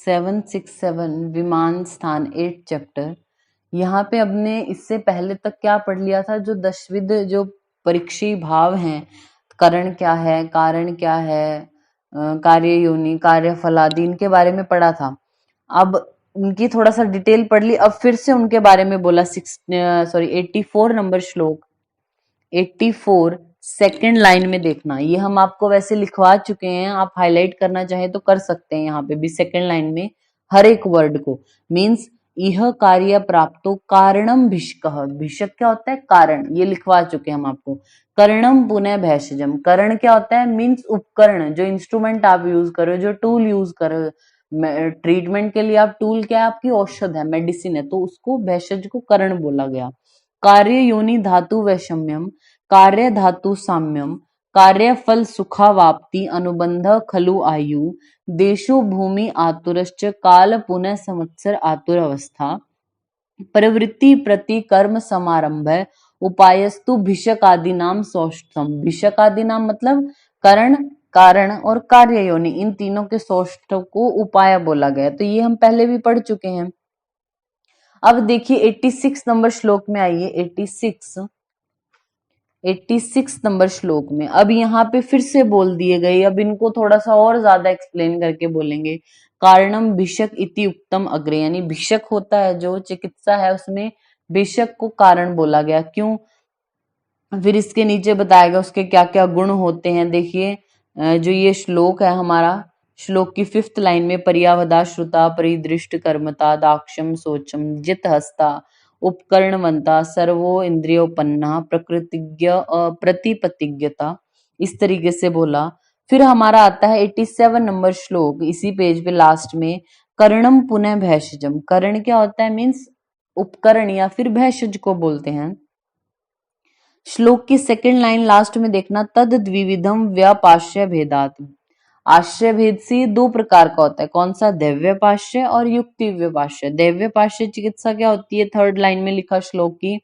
767 विमान स्थान 8 चैप्टर। यहाँ पे हमने इससे पहले तक क्या पढ़ लिया था, जो दशविध जो परीक्षी भाव हैं, करण क्या है, कारण क्या है, कार्य योनि, कार्य फलादि, इनके बारे में पढ़ा था। अब उनकी थोड़ा सा डिटेल पढ़ ली, अब फिर से उनके बारे में बोला। 84 नंबर श्लोक, 84 सेकेंड लाइन में देखना। ये हम आपको वैसे लिखवा चुके हैं, आप हाईलाइट करना चाहे तो कर सकते हैं यहाँ पे भी सेकेंड लाइन में हर एक वर्ड को। मीन्स यह कार्य प्राप्तो कारणम भिषकः, भिषक क्या होता है, कारण, ये लिखवा चुके हैं हम आपको। कर्णम पुनः भैषजम, कर्ण क्या होता है, मीन्स उपकरण, जो इंस्ट्रूमेंट आप यूज करो, जो टूल यूज करो ट्रीटमेंट के लिए। आप टूल क्या है, आपकी औषध है, मेडिसिन है, तो उसको भैषज को कर्ण बोला गया। कार्य योनि धातु वैषम्यम, कार्य धातु साम्यम, कार्य फल सुखावाप्ति, अनुबंध खलु आयु, देशो भूमि आतुरश्च, काल पुनः संवत्सर आतुर अवस्था, प्रवृत्ति प्रति कर्म समारंभ, उपायस्तु भिषक आदि नाम सौष्ठम। भिषक आदि नाम मतलब करण, कारण और कार्य योनि, इन तीनों के सौष्ठ को उपाय बोला गया। तो ये हम पहले भी पढ़ चुके हैं। अब देखिए 86 नंबर श्लोक में आइए। 86 नंबर श्लोक में अब यहाँ पे फिर से बोल दिए गए। अब इनको थोड़ा सा और ज्यादा एक्सप्लेन करके बोलेंगे। कारणम भिषक इति उक्तम अग्रे, यानी भिषक होता है जो चिकित्सा है, उसमें भिषक को कारण बोला गया। क्यों, फिर इसके नीचे बताएगा उसके क्या क्या गुण होते हैं। देखिए जो ये श्लोक है हमारा, श्लोक की 5th लाइन में, पर्यावदा श्रुता परिदृष्ट कर्मता दाक्षम सोचम जित हस्ता उपकरणवंता सर्वो इंद्रियोपन्ना प्रकृतिज्ञ प्रतिपतिज्ञता, इस तरीके से बोला। फिर हमारा आता है 87 नंबर श्लोक, इसी पेज पे लास्ट में, कर्णम पुनः भैषजम। कर्ण क्या होता है, मीन्स उपकरण या फिर भैषज को बोलते हैं। श्लोक की सेकंड लाइन लास्ट में देखना, तद द्विविधम व्यापाश्य भेदात। आश्रय भेद से दो प्रकार का होता है। कौन सा, दैव्यपाश्य और युक्ति व्यपाश्य। दैव्यपाश्य चिकित्सा क्या होती है, 3rd लाइन में लिखा श्लोक की,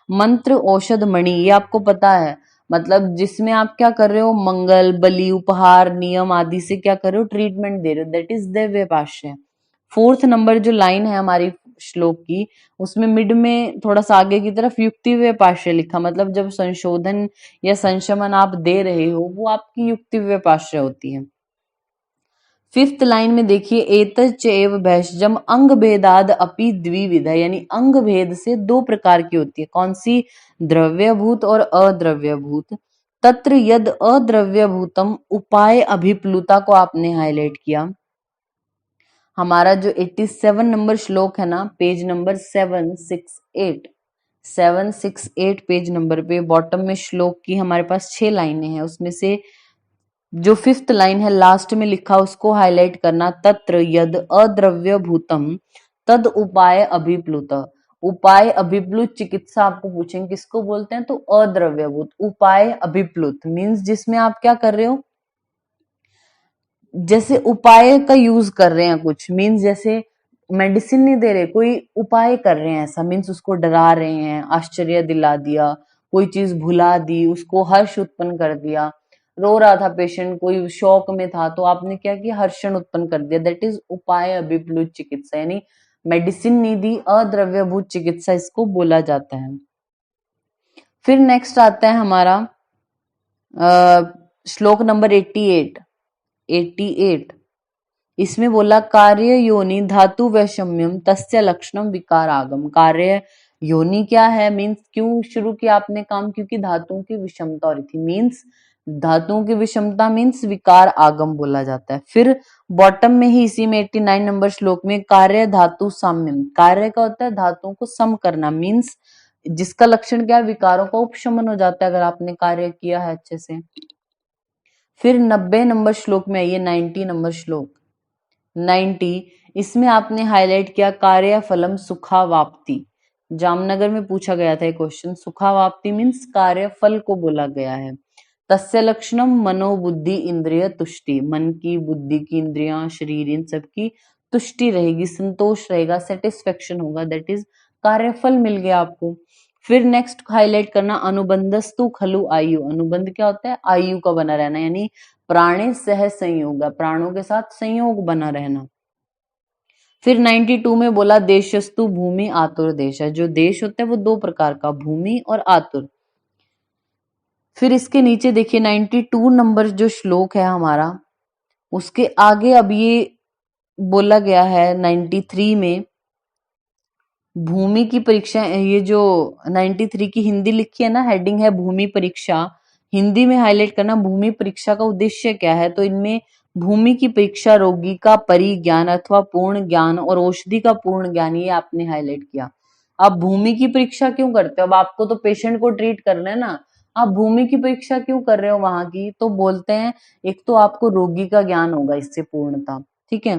मंत्र औषध मणि, ये आपको पता है, मतलब जिसमें आप क्या कर रहे हो, मंगल बलि उपहार नियम आदि से क्या कर रहे हो, ट्रीटमेंट दे रहे हो, दैट इज दैव्यपाश्य। 4th नंबर जो लाइन है हमारी श्लोक की, उसमें मिड में थोड़ा सा आगे की तरफ युक्ति व्यपाश्य लिखा, मतलब जब संशोधन या संशमन आप दे रहे हो वो आपकी युक्ति व्यपाश्य होती है। 5th लाइन में देखिए, एतच्च एव भैषजम अंग भेदाद अपि द्विविध, यानी अंग भेद से दो प्रकार की होती है। कौन सी, द्रव्यभूत और अद्रव्यभूत। तत्र यद अद्रव्यभूतम उपाय अभिप्लुता को आपने हाईलाइट किया। हमारा जो 87 नंबर श्लोक है ना, पेज नंबर 768 पेज नंबर पे बॉटम में श्लोक की हमारे पास 6 लाइनें हैं, उसमें से जो 5th लाइन है लास्ट में लिखा उसको हाईलाइट करना। तत्र यद अद्रव्यभूतम तद उपाय अभिप्लुत। उपाय अभिप्लुत चिकित्सा आपको पूछेंगे किसको बोलते हैं, तो अद्रव्यभूत। उपाय अभिप्लुत मीन्स जिसमें आप क्या कर रहे हो, जैसे उपाय का यूज कर रहे हैं कुछ, मीन्स जैसे मेडिसिन नहीं दे रहे, कोई उपाय कर रहे हैं, ऐसा मीन्स उसको डरा रहे हैं, आश्चर्य दिला दिया, कोई चीज भुला दी, उसको हर्ष उत्पन्न कर दिया। रो रहा था पेशेंट, कोई शौक में था, तो आपने क्या किया, हर्षण उत्पन्न कर दिया, दैट इज उपाय अभिप्लुत चिकित्सा, यानी मेडिसिन नहीं दी, अद्रव्यभूत चिकित्सा इसको बोला जाता है। फिर नेक्स्ट आता है हमारा श्लोक नंबर 88। इसमें बोला, कार्य योनि धातु वैषम्यम तस्य लक्षणम विकार आगम। कार्य योनि क्या है, मीन्स क्यों शुरू किया आपने काम, क्योंकि धातुओं की विषमता हो रही थी, मीन्स धातुओं की विषमता मीन्स विकार आगम बोला जाता है। फिर बॉटम में ही इसी में 89 नंबर श्लोक में, कार्य धातु साम्यम। कार्य का होता है धातुओं को सम करना, मीन्स जिसका लक्षण क्या है, विकारों का उपशमन हो जाता है अगर आपने कार्य किया है अच्छे से। फिर 90 नंबर श्लोक में आइए, 90 नंबर श्लोक 90, इसमें आपने हाईलाइट किया, कार्य फलम सुखावाप्ति। जामनगर में पूछा गया था एक क्वेश्चन, सुखावाप्ति मीन्स कार्य फल को बोला गया है। तस्य लक्षणम मनोबुद्धि इंद्रिय तुष्टि, मन की, बुद्धि की, इंद्रियां, शरीर, इन सब की तुष्टि रहेगी, संतोष रहेगा, सेटिस्फेक्शन होगा, दैट इज कार्यफल मिल गया आपको। फिर नेक्स्ट हाईलाइट करना, अनुबंधस्तु खलु आयु। अनुबंध क्या होता है, आयु का बना रहना, यानी प्राणे सह संयोग, प्राणों के साथ संयोग बना रहना। फिर 92 में बोला देशस्तु भूमि आतुर देश है। जो देश होता है वो दो प्रकार का, भूमि और आतुर। फिर इसके नीचे देखिए 92 नंबर जो श्लोक है हमारा, उसके आगे अब ये बोला गया है 93 में, भूमि की परीक्षा। ये जो 93 की हिंदी लिखी है ना, हेडिंग है भूमि परीक्षा, हिंदी में हाईलाइट करना भूमि परीक्षा का उद्देश्य क्या है। तो इनमें भूमि की परीक्षा रोगी का परिज्ञान अथवा पूर्ण ज्ञान और औषधि का पूर्ण ज्ञान, ये आपने हाईलाइट किया। आप भूमि की परीक्षा क्यों करते हो? अब आपको तो पेशेंट को ट्रीट करना है ना, आप भूमि की परीक्षा क्यों कर रहे हो वहां की? तो बोलते हैं एक तो आपको रोगी का ज्ञान होगा इससे पूर्णता, ठीक है।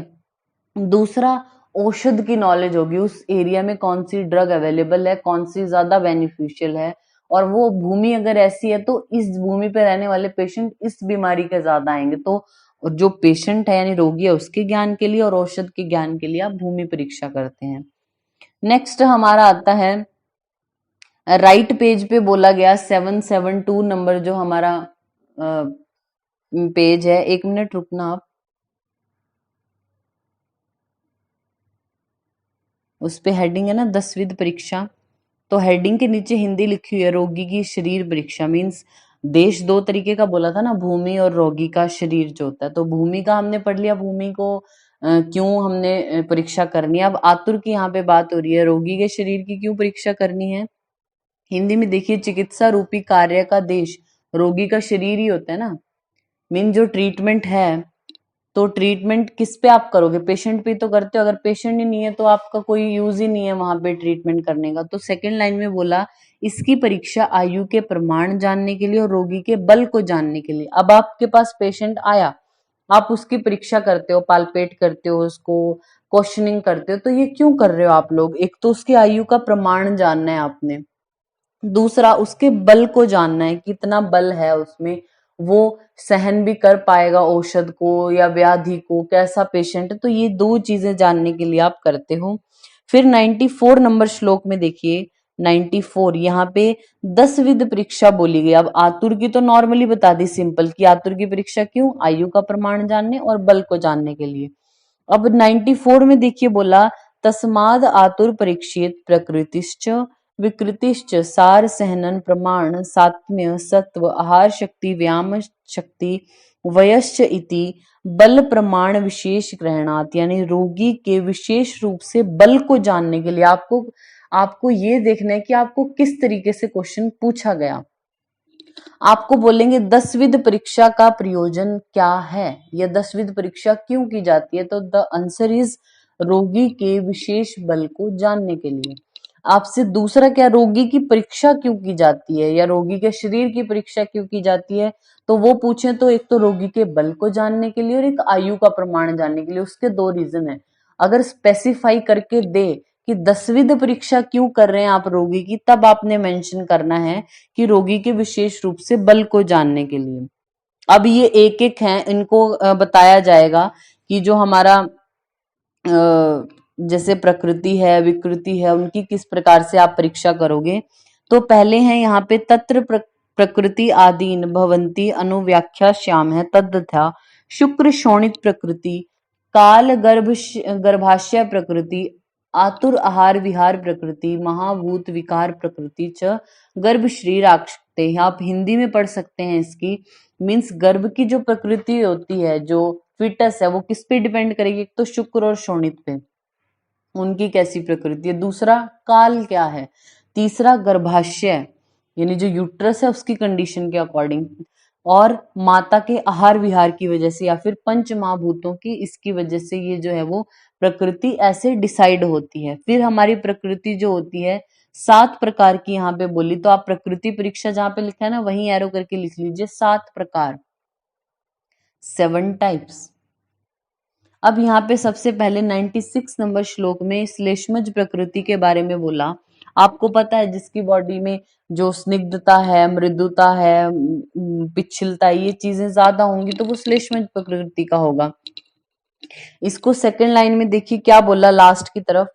दूसरा, औषध की नॉलेज होगी, उस एरिया में कौन सी ड्रग अवेलेबल है, कौन सी ज्यादा बेनिफिशियल है, और वो भूमि अगर ऐसी है तो इस भूमि पे रहने वाले पेशेंट इस बीमारी के ज्यादा आएंगे। तो जो पेशेंट है यानी रोगी है उसके ज्ञान के लिए और औषध के ज्ञान के लिए आप भूमि परीक्षा करते हैं। नेक्स्ट हमारा आता है राइट पेज पे बोला गया 772 नंबर जो हमारा पेज है। एक मिनट रुकना आप, उस पे हेडिंग है ना 10वीं परीक्षा, तो हेडिंग के नीचे हिंदी लिखी हुई है रोगी की शरीर परीक्षा। मीन्स देश दो तरीके का बोला था ना, भूमि और रोगी का शरीर जो होता है। तो भूमि का हमने पढ़ लिया, भूमि को क्यों हमने परीक्षा करनी है। अब आतुर की यहाँ पे बात हो रही है, रोगी के शरीर की क्यों परीक्षा करनी है। हिंदी में देखिए, चिकित्सा रूपी कार्य का देश रोगी का शरीर ही होता है ना। मीन जो ट्रीटमेंट है, तो ट्रीटमेंट किस पे आप करोगे? पेशेंट पे तो करते हो। अगर पेशेंट ही नहीं है तो आपका कोई यूज ही नहीं है वहां पे ट्रीटमेंट करने का। तो सेकंड लाइन में बोला इसकी परीक्षा आयु के प्रमाण जानने के लिए और रोगी के बल को जानने के लिए। अब आपके पास पेशेंट आया, आप उसकी परीक्षा करते हो, पालपेट करते हो, उसको क्वेश्चनिंग करते हो, तो ये क्यों कर रहे हो आप लोग? एक तो उसकी आयु का प्रमाण जानना है आपने, दूसरा उसके बल को जानना है, कितना बल है उसमें, वो सहन भी कर पाएगा औषध को या व्याधि को, कैसा पेशेंट है। तो ये दो चीजें जानने के लिए आप करते हो। फिर 94 नंबर श्लोक में देखिए, 94 यहाँ पे 10 विध परीक्षा बोली गई। अब आतुर की तो नॉर्मली बता दी सिंपल, कि आतुर की परीक्षा क्यों, आयु का प्रमाण जानने और बल को जानने के लिए। अब 94 में देखिए बोला तस्माद आतुर परीक्षित प्रकृतिश्च विकृतिश्च सार सहनन प्रमाण सात्म्य सत्व आहार शक्ति व्यायाम शक्ति वयश्च इति बल प्रमाण विशेष ग्रहणात। यानी रोगी के विशेष रूप से बल को जानने के लिए आपको आपको ये देखना है कि आपको किस तरीके से क्वेश्चन पूछा गया। आपको बोलेंगे 10 विध परीक्षा का प्रयोजन क्या है, या 10 विध परीक्षा क्यों की जाती है। तो द आंसर इज रोगी के विशेष बल को जानने के लिए। आपसे दूसरा क्या, रोगी की परीक्षा क्यों की जाती है या रोगी के शरीर की परीक्षा क्यों की जाती है। तो वो पूछे तो एक तो रोगी के बल को जानने के लिए और एक आयु का प्रमाण जानने के लिए। उसके दो रीजन है। अगर स्पेसिफाई करके दे कि 10 विध परीक्षा क्यों कर रहे हैं आप रोगी की, तब आपने मेंशन करना है कि रोगी के विशेष रूप से बल को जानने के लिए। अब ये एक एक हैं, इनको बताया जाएगा कि जो हमारा जैसे प्रकृति है विकृति है, उनकी किस प्रकार से आप परीक्षा करोगे। तो पहले हैं यहाँ पे तत्र प्रकृति आदीन भवंती अनुव्याख्या श्याम है तद्यथा शुक्र शोणित प्रकृति काल गर्भाशय प्रकृति आतुर आहार विहार प्रकृति महाभूत विकार प्रकृति च गर्भ शरीर आक्षते। आप हिंदी में पढ़ सकते हैं इसकी। मीन्स गर्भ की जो प्रकृति होती है, जो फिटस है, वो किस पे डिपेंड करेगी? एक तो शुक्र और शोणित पे, उनकी कैसी प्रकृति है। दूसरा काल क्या है। तीसरा गर्भाशय यानी जो यूट्रस है उसकी कंडीशन के अकॉर्डिंग, और माता के आहार विहार की वजह से या फिर पंच महाभूतों की इसकी वजह से ये जो है वो प्रकृति ऐसे डिसाइड होती है। फिर हमारी प्रकृति जो होती है 7 प्रकार की यहाँ पे बोली। तो आप प्रकृति परीक्षा जहाँ पे लिखा है ना वहीं एरो करके लिख लीजिए 7 प्रकार, 7 टाइप्स। अब यहाँ पे सबसे पहले 96 नंबर श्लोक में श्लेष्मज प्रकृति के बारे में बोला। आपको पता है जिसकी बॉडी में जो स्निग्धता है, मृदुता है, पिछलता है, ये चीजें ज्यादा होंगी तो वो श्लेष्मज प्रकृति का होगा। इसको सेकंड लाइन में देखिए क्या बोला लास्ट की तरफ,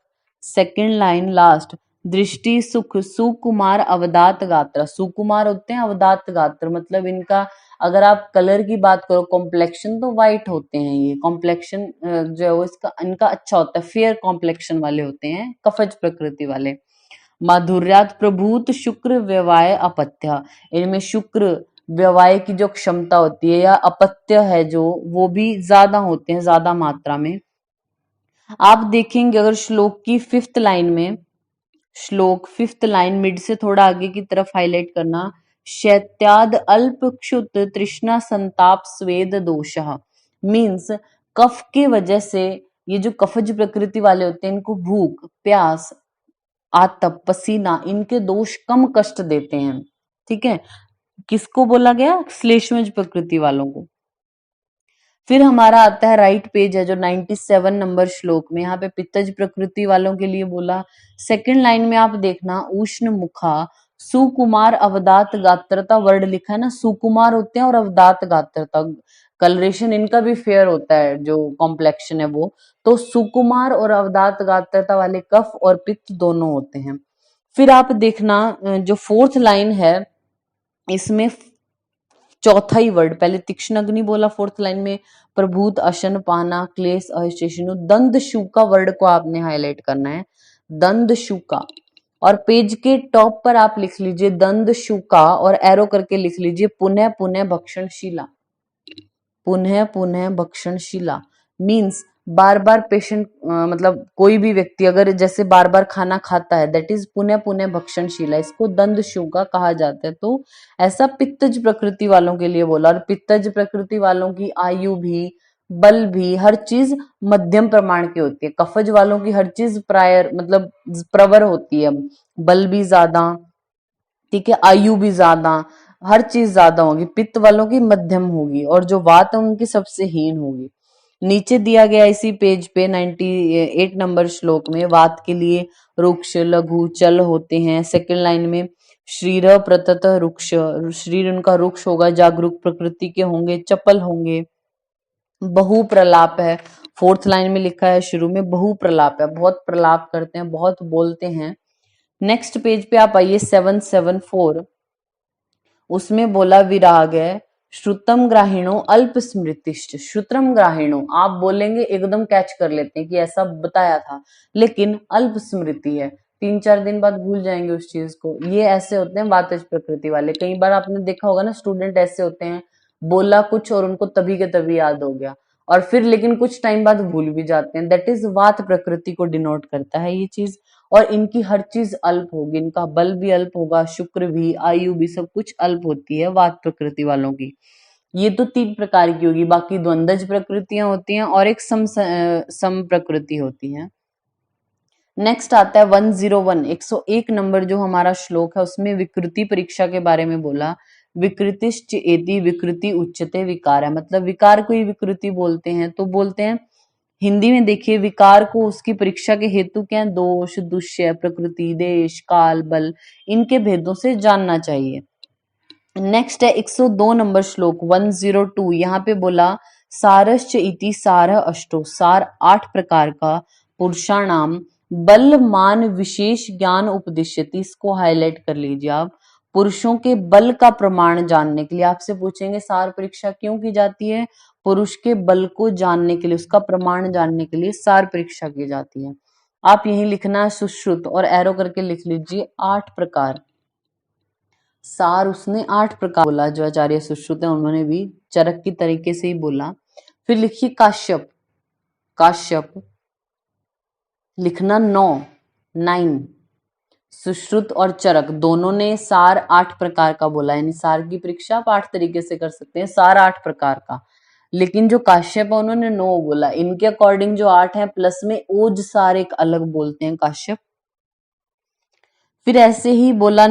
सेकंड लाइन लास्ट, दृष्टि सुख सुकुमार अवदात गात्र, सुकुमार होते हैं अवदात गात्र, मतलब इनका अगर आप कलर की बात करो कॉम्प्लेक्शन तो वाइट होते हैं, ये कॉम्प्लेक्शन जो है वो इसका इनका अच्छा होता है, फेयर कॉम्प्लेक्शन वाले होते हैं, कफज प्रकृति वाले। माधुर्यात प्रभूत शुक्र व्यवाय अपत्य, इनमें शुक्र व्यवाय की जो क्षमता होती है या अपत्य है जो, वो भी ज्यादा होते हैं, ज्यादा मात्रा में। आप देखेंगे अगर श्लोक की फिफ्थ लाइन में, श्लोक फिफ्थ लाइन मिड से थोड़ा आगे की तरफ हाईलाइट करना, शैत्याद अल्प क्षुत तृष्णा संताप स्वेद दोषः, मीन्स कफ के वजह से ये जो कफज प्रकृति वाले होते हैं इनको भूख प्यास आतप पसीना इनके दोष कम कष्ट देते हैं। ठीक है, किसको बोला गया? श्लेष्मज प्रकृति वालों को। फिर हमारा आता है राइट पेज है जो 97 नंबर श्लोक में, यहाँ पे पित्तज प्रकृति वालों के लिए बोला। सेकंड लाइन में आप देखना, उष्ण मुखा सुकुमार अवदात गात्रता, वर्ड लिखा है ना, सुकुमार होते हैं और अवदात गात्रता, कलरेशन इनका भी फेयर होता है, जो कॉम्प्लेक्शन है वो। तो सुकुमार और अवदात गात्रता वाले कफ और पित्त दोनों होते हैं। फिर आप देखना जो फोर्थ लाइन है इसमें चौथा ही वर्ड, पहले तीक्ष्ण अग्नि बोला फोर्थ लाइन में, प्रभूत अशन पाना क्लेश अहिष्णु, दंद शूका वर्ड को आपने हाईलाइट करना है, दंद शूका। और पेज के टॉप पर आप लिख लीजिए दंद शूका और एरो करके लिख लीजिए पुनः पुनः भक्षणशीला, पुनः पुनः भक्षणशीला मीन्स बार बार पेशेंट, मतलब कोई भी व्यक्ति अगर जैसे बार बार खाना खाता है, दैट इज पुनः पुनः भक्षणशीला, इसको दंद शूका कहा जाता है। तो ऐसा पित्तज प्रकृति वालों के लिए बोला। और पित्तज प्रकृति वालों की आयु भी बल भी हर चीज मध्यम प्रमाण की होती है, कफज वालों की हर चीज प्रायर मतलब प्रवर होती है, बल भी ज्यादा, ठीक है, आयु भी ज्यादा, हर चीज ज्यादा होगी, पित्त वालों की मध्यम होगी और जो वात है उनकी सबसे हीन होगी। नीचे दिया गया इसी पेज पे 98 नंबर श्लोक में वात के लिए रुक्ष लघु चल होते हैं। सेकंड लाइन में शरीर प्रतत रुक्ष, शरीर उनका रुक्ष होगा, जागरूक प्रकृति के होंगे, चपल होंगे। बहु प्रलाप है, फोर्थ लाइन में लिखा है शुरू में बहु प्रलाप है, बहुत प्रलाप करते हैं, बहुत बोलते हैं। नेक्स्ट पेज पे आप आइए 774, उसमें बोला विराग है, श्रुतम ग्राहीणो अल्प स्मृतिश्च, श्रुतम ग्राहीणो आप बोलेंगे एकदम कैच कर लेते हैं कि ऐसा बताया था, लेकिन अल्प स्मृति है, 3-4 दिन बाद भूल जाएंगे उस चीज को। ये ऐसे होते हैं वातज प्रकृति वाले। कई बार आपने देखा होगा ना, स्टूडेंट ऐसे होते हैं, बोला कुछ और उनको तभी के तभी याद हो गया, और फिर लेकिन कुछ टाइम बाद भूल भी जाते हैं, दैट इज वात प्रकृति को डिनोट करता है ये चीज। और इनकी हर चीज अल्प होगी, इनका बल भी अल्प होगा, शुक्र भी, आयु भी, सब कुछ अल्प होती है वात प्रकृति वालों की। ये तो 3 प्रकार की होगी, बाकी द्वंद्वज प्रकृतियां होती हैं और एक सम प्रकृति होती है। नेक्स्ट आता है 101, 101 नंबर जो हमारा श्लोक है उसमें विकृति परीक्षा के बारे में बोला। विकृतिश्च एति विकृति उच्यते विकार है, मतलब विकार को ही विकृति बोलते हैं। तो बोलते हैं हिंदी में, देखिए विकार को उसकी परीक्षा के हेतु क्या है, दोष दुष्य प्रकृति देश काल बल इनके भेदों से जानना चाहिए। नेक्स्ट है 102 नंबर श्लोक 102, यहाँ पे बोला सारश्च इति सारः अष्टो, सार 8 प्रकार का, पुरुषाणाम बल मान विशेष ज्ञान उपदिश्यति, इसको हाईलाइट कर लीजिए आप। पुरुषों के बल का प्रमाण जानने के लिए आपसे पूछेंगे सार परीक्षा क्यों की जाती है, पुरुष के बल को जानने के लिए, उसका प्रमाण जानने के लिए सार परीक्षा की जाती है। आप यही लिखना है सुश्रुत और एरो करके लिख लीजिए 8 प्रकार। सार उसने 8 प्रकार बोला, जो आचार्य सुश्रुत है उन्होंने भी चरक की तरीके से ही बोला। फिर लिखिए काश्यप, काश्यप लिखना 9, सुश्रुत और चरक दोनों ने सार 8 प्रकार का बोला, यानी सार की परीक्षा आप 8 तरीके से कर सकते हैं, सार 8 प्रकार का। लेकिन जो काश्यप है उन्होंने 9 बोला, इनके अकॉर्डिंग जो 8 है प्लस में ओज सार एक अलग बोलते हैं काश्यप। फिर ऐसे ही बोला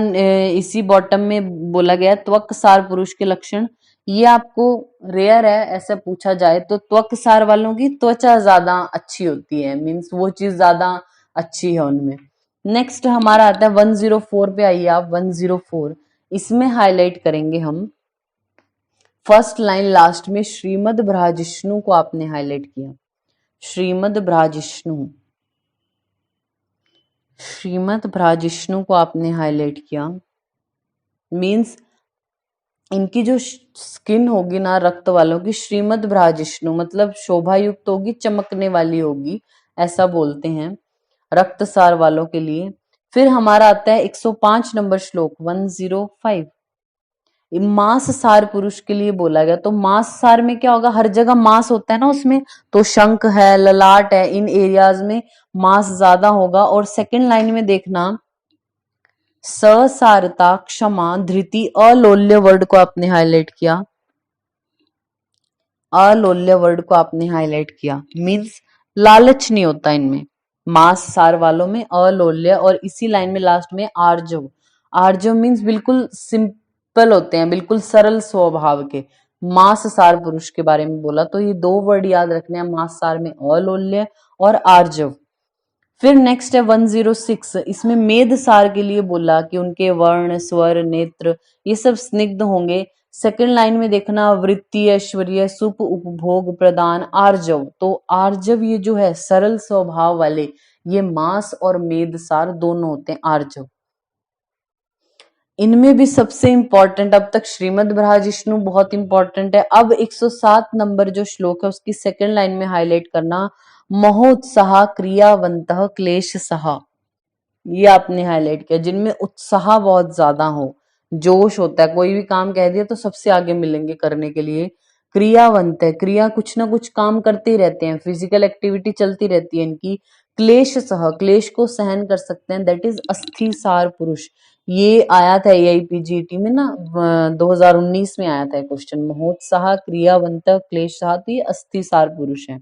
इसी बॉटम में बोला गया त्वक सार पुरुष के लक्षण, ये आपको रेयर है ऐसा पूछा जाए तो त्वक सार वालों की त्वचा ज्यादा अच्छी होती है, मीन्स वो चीज ज्यादा अच्छी है उनमें। नेक्स्ट हमारा आता है 104 पे आइए आप, 104 इसमें हाईलाइट करेंगे हम फर्स्ट लाइन लास्ट में श्रीमद भ्राजिष्णु को आपने हाईलाइट किया, श्रीमद भ्राजिष्णु, श्रीमद् भ्राजिष्णु को आपने हाईलाइट किया, मीन्स इनकी जो स्किन होगी ना रक्त वालों की, श्रीमद् भ्राजिष्णु मतलब शोभा युक्त होगी, चमकने वाली होगी, ऐसा बोलते हैं रक्तसार वालों के लिए। फिर हमारा आता है 105 नंबर श्लोक 105, मांस सार पुरुष के लिए बोला गया। तो मांस सार में क्या होगा, हर जगह मांस होता है ना उसमें, तो शंख है, ललाट है, इन एरियाज में मांस ज्यादा होगा। और सेकंड लाइन में देखना, ससारता, क्षमा, धृति, अलोल्य वर्ड को आपने हाईलाइट किया, अलोल्य वर्ड को आपने हाईलाइट किया, मीन्स लालच नहीं होता इनमें, मांस सार वालों में अलोल्य। और इसी लाइन में लास्ट में आर्जव, आर्जव मीन्स बिल्कुल सिंपल होते हैं, बिल्कुल सरल स्वभाव के। मांस सार पुरुष के बारे में बोला, तो ये दो वर्ड याद रखने हैं, मांस सार में अलोल्य और आर्जव। फिर नेक्स्ट है 106, इसमें मेद सार के लिए बोला कि उनके वर्ण, स्वर, नेत्र ये सब स्निग्ध होंगे। सेकंड लाइन में देखना, वृत्ति, ऐश्वर्य, सुप, उपभोग, प्रदान, आर्जव। तो आर्जव ये जो है सरल स्वभाव वाले, ये मांस और मेद सार दोनों होते हैं आर्जव। इनमें भी सबसे इंपॉर्टेंट, अब तक श्रीमद् भ्राजिष्णु बहुत इंपॉर्टेंट है। अब 107 नंबर जो श्लोक है उसकी सेकंड लाइन में हाईलाइट करना, महोत्साह क्रियावंतः क्लेश सहा, ये आपने हाईलाइट किया, जिनमें उत्साह बहुत ज्यादा हो, जोश होता है, कोई भी काम कह दिया तो सबसे आगे मिलेंगे करने के लिए। क्रियावंत है, क्रिया कुछ ना कुछ काम करते ही रहते हैं, फिजिकल एक्टिविटी चलती रहती है इनकी। क्लेश सह, क्लेश को सहन कर सकते हैं, दैट इज अस्थि सार पुरुष। ये आया था एआईपीजीटी में ना 2019 में आया था क्वेश्चन, महोत्साह क्रियावंत क्लेश सह, तो ये अस्थि सार पुरुष है।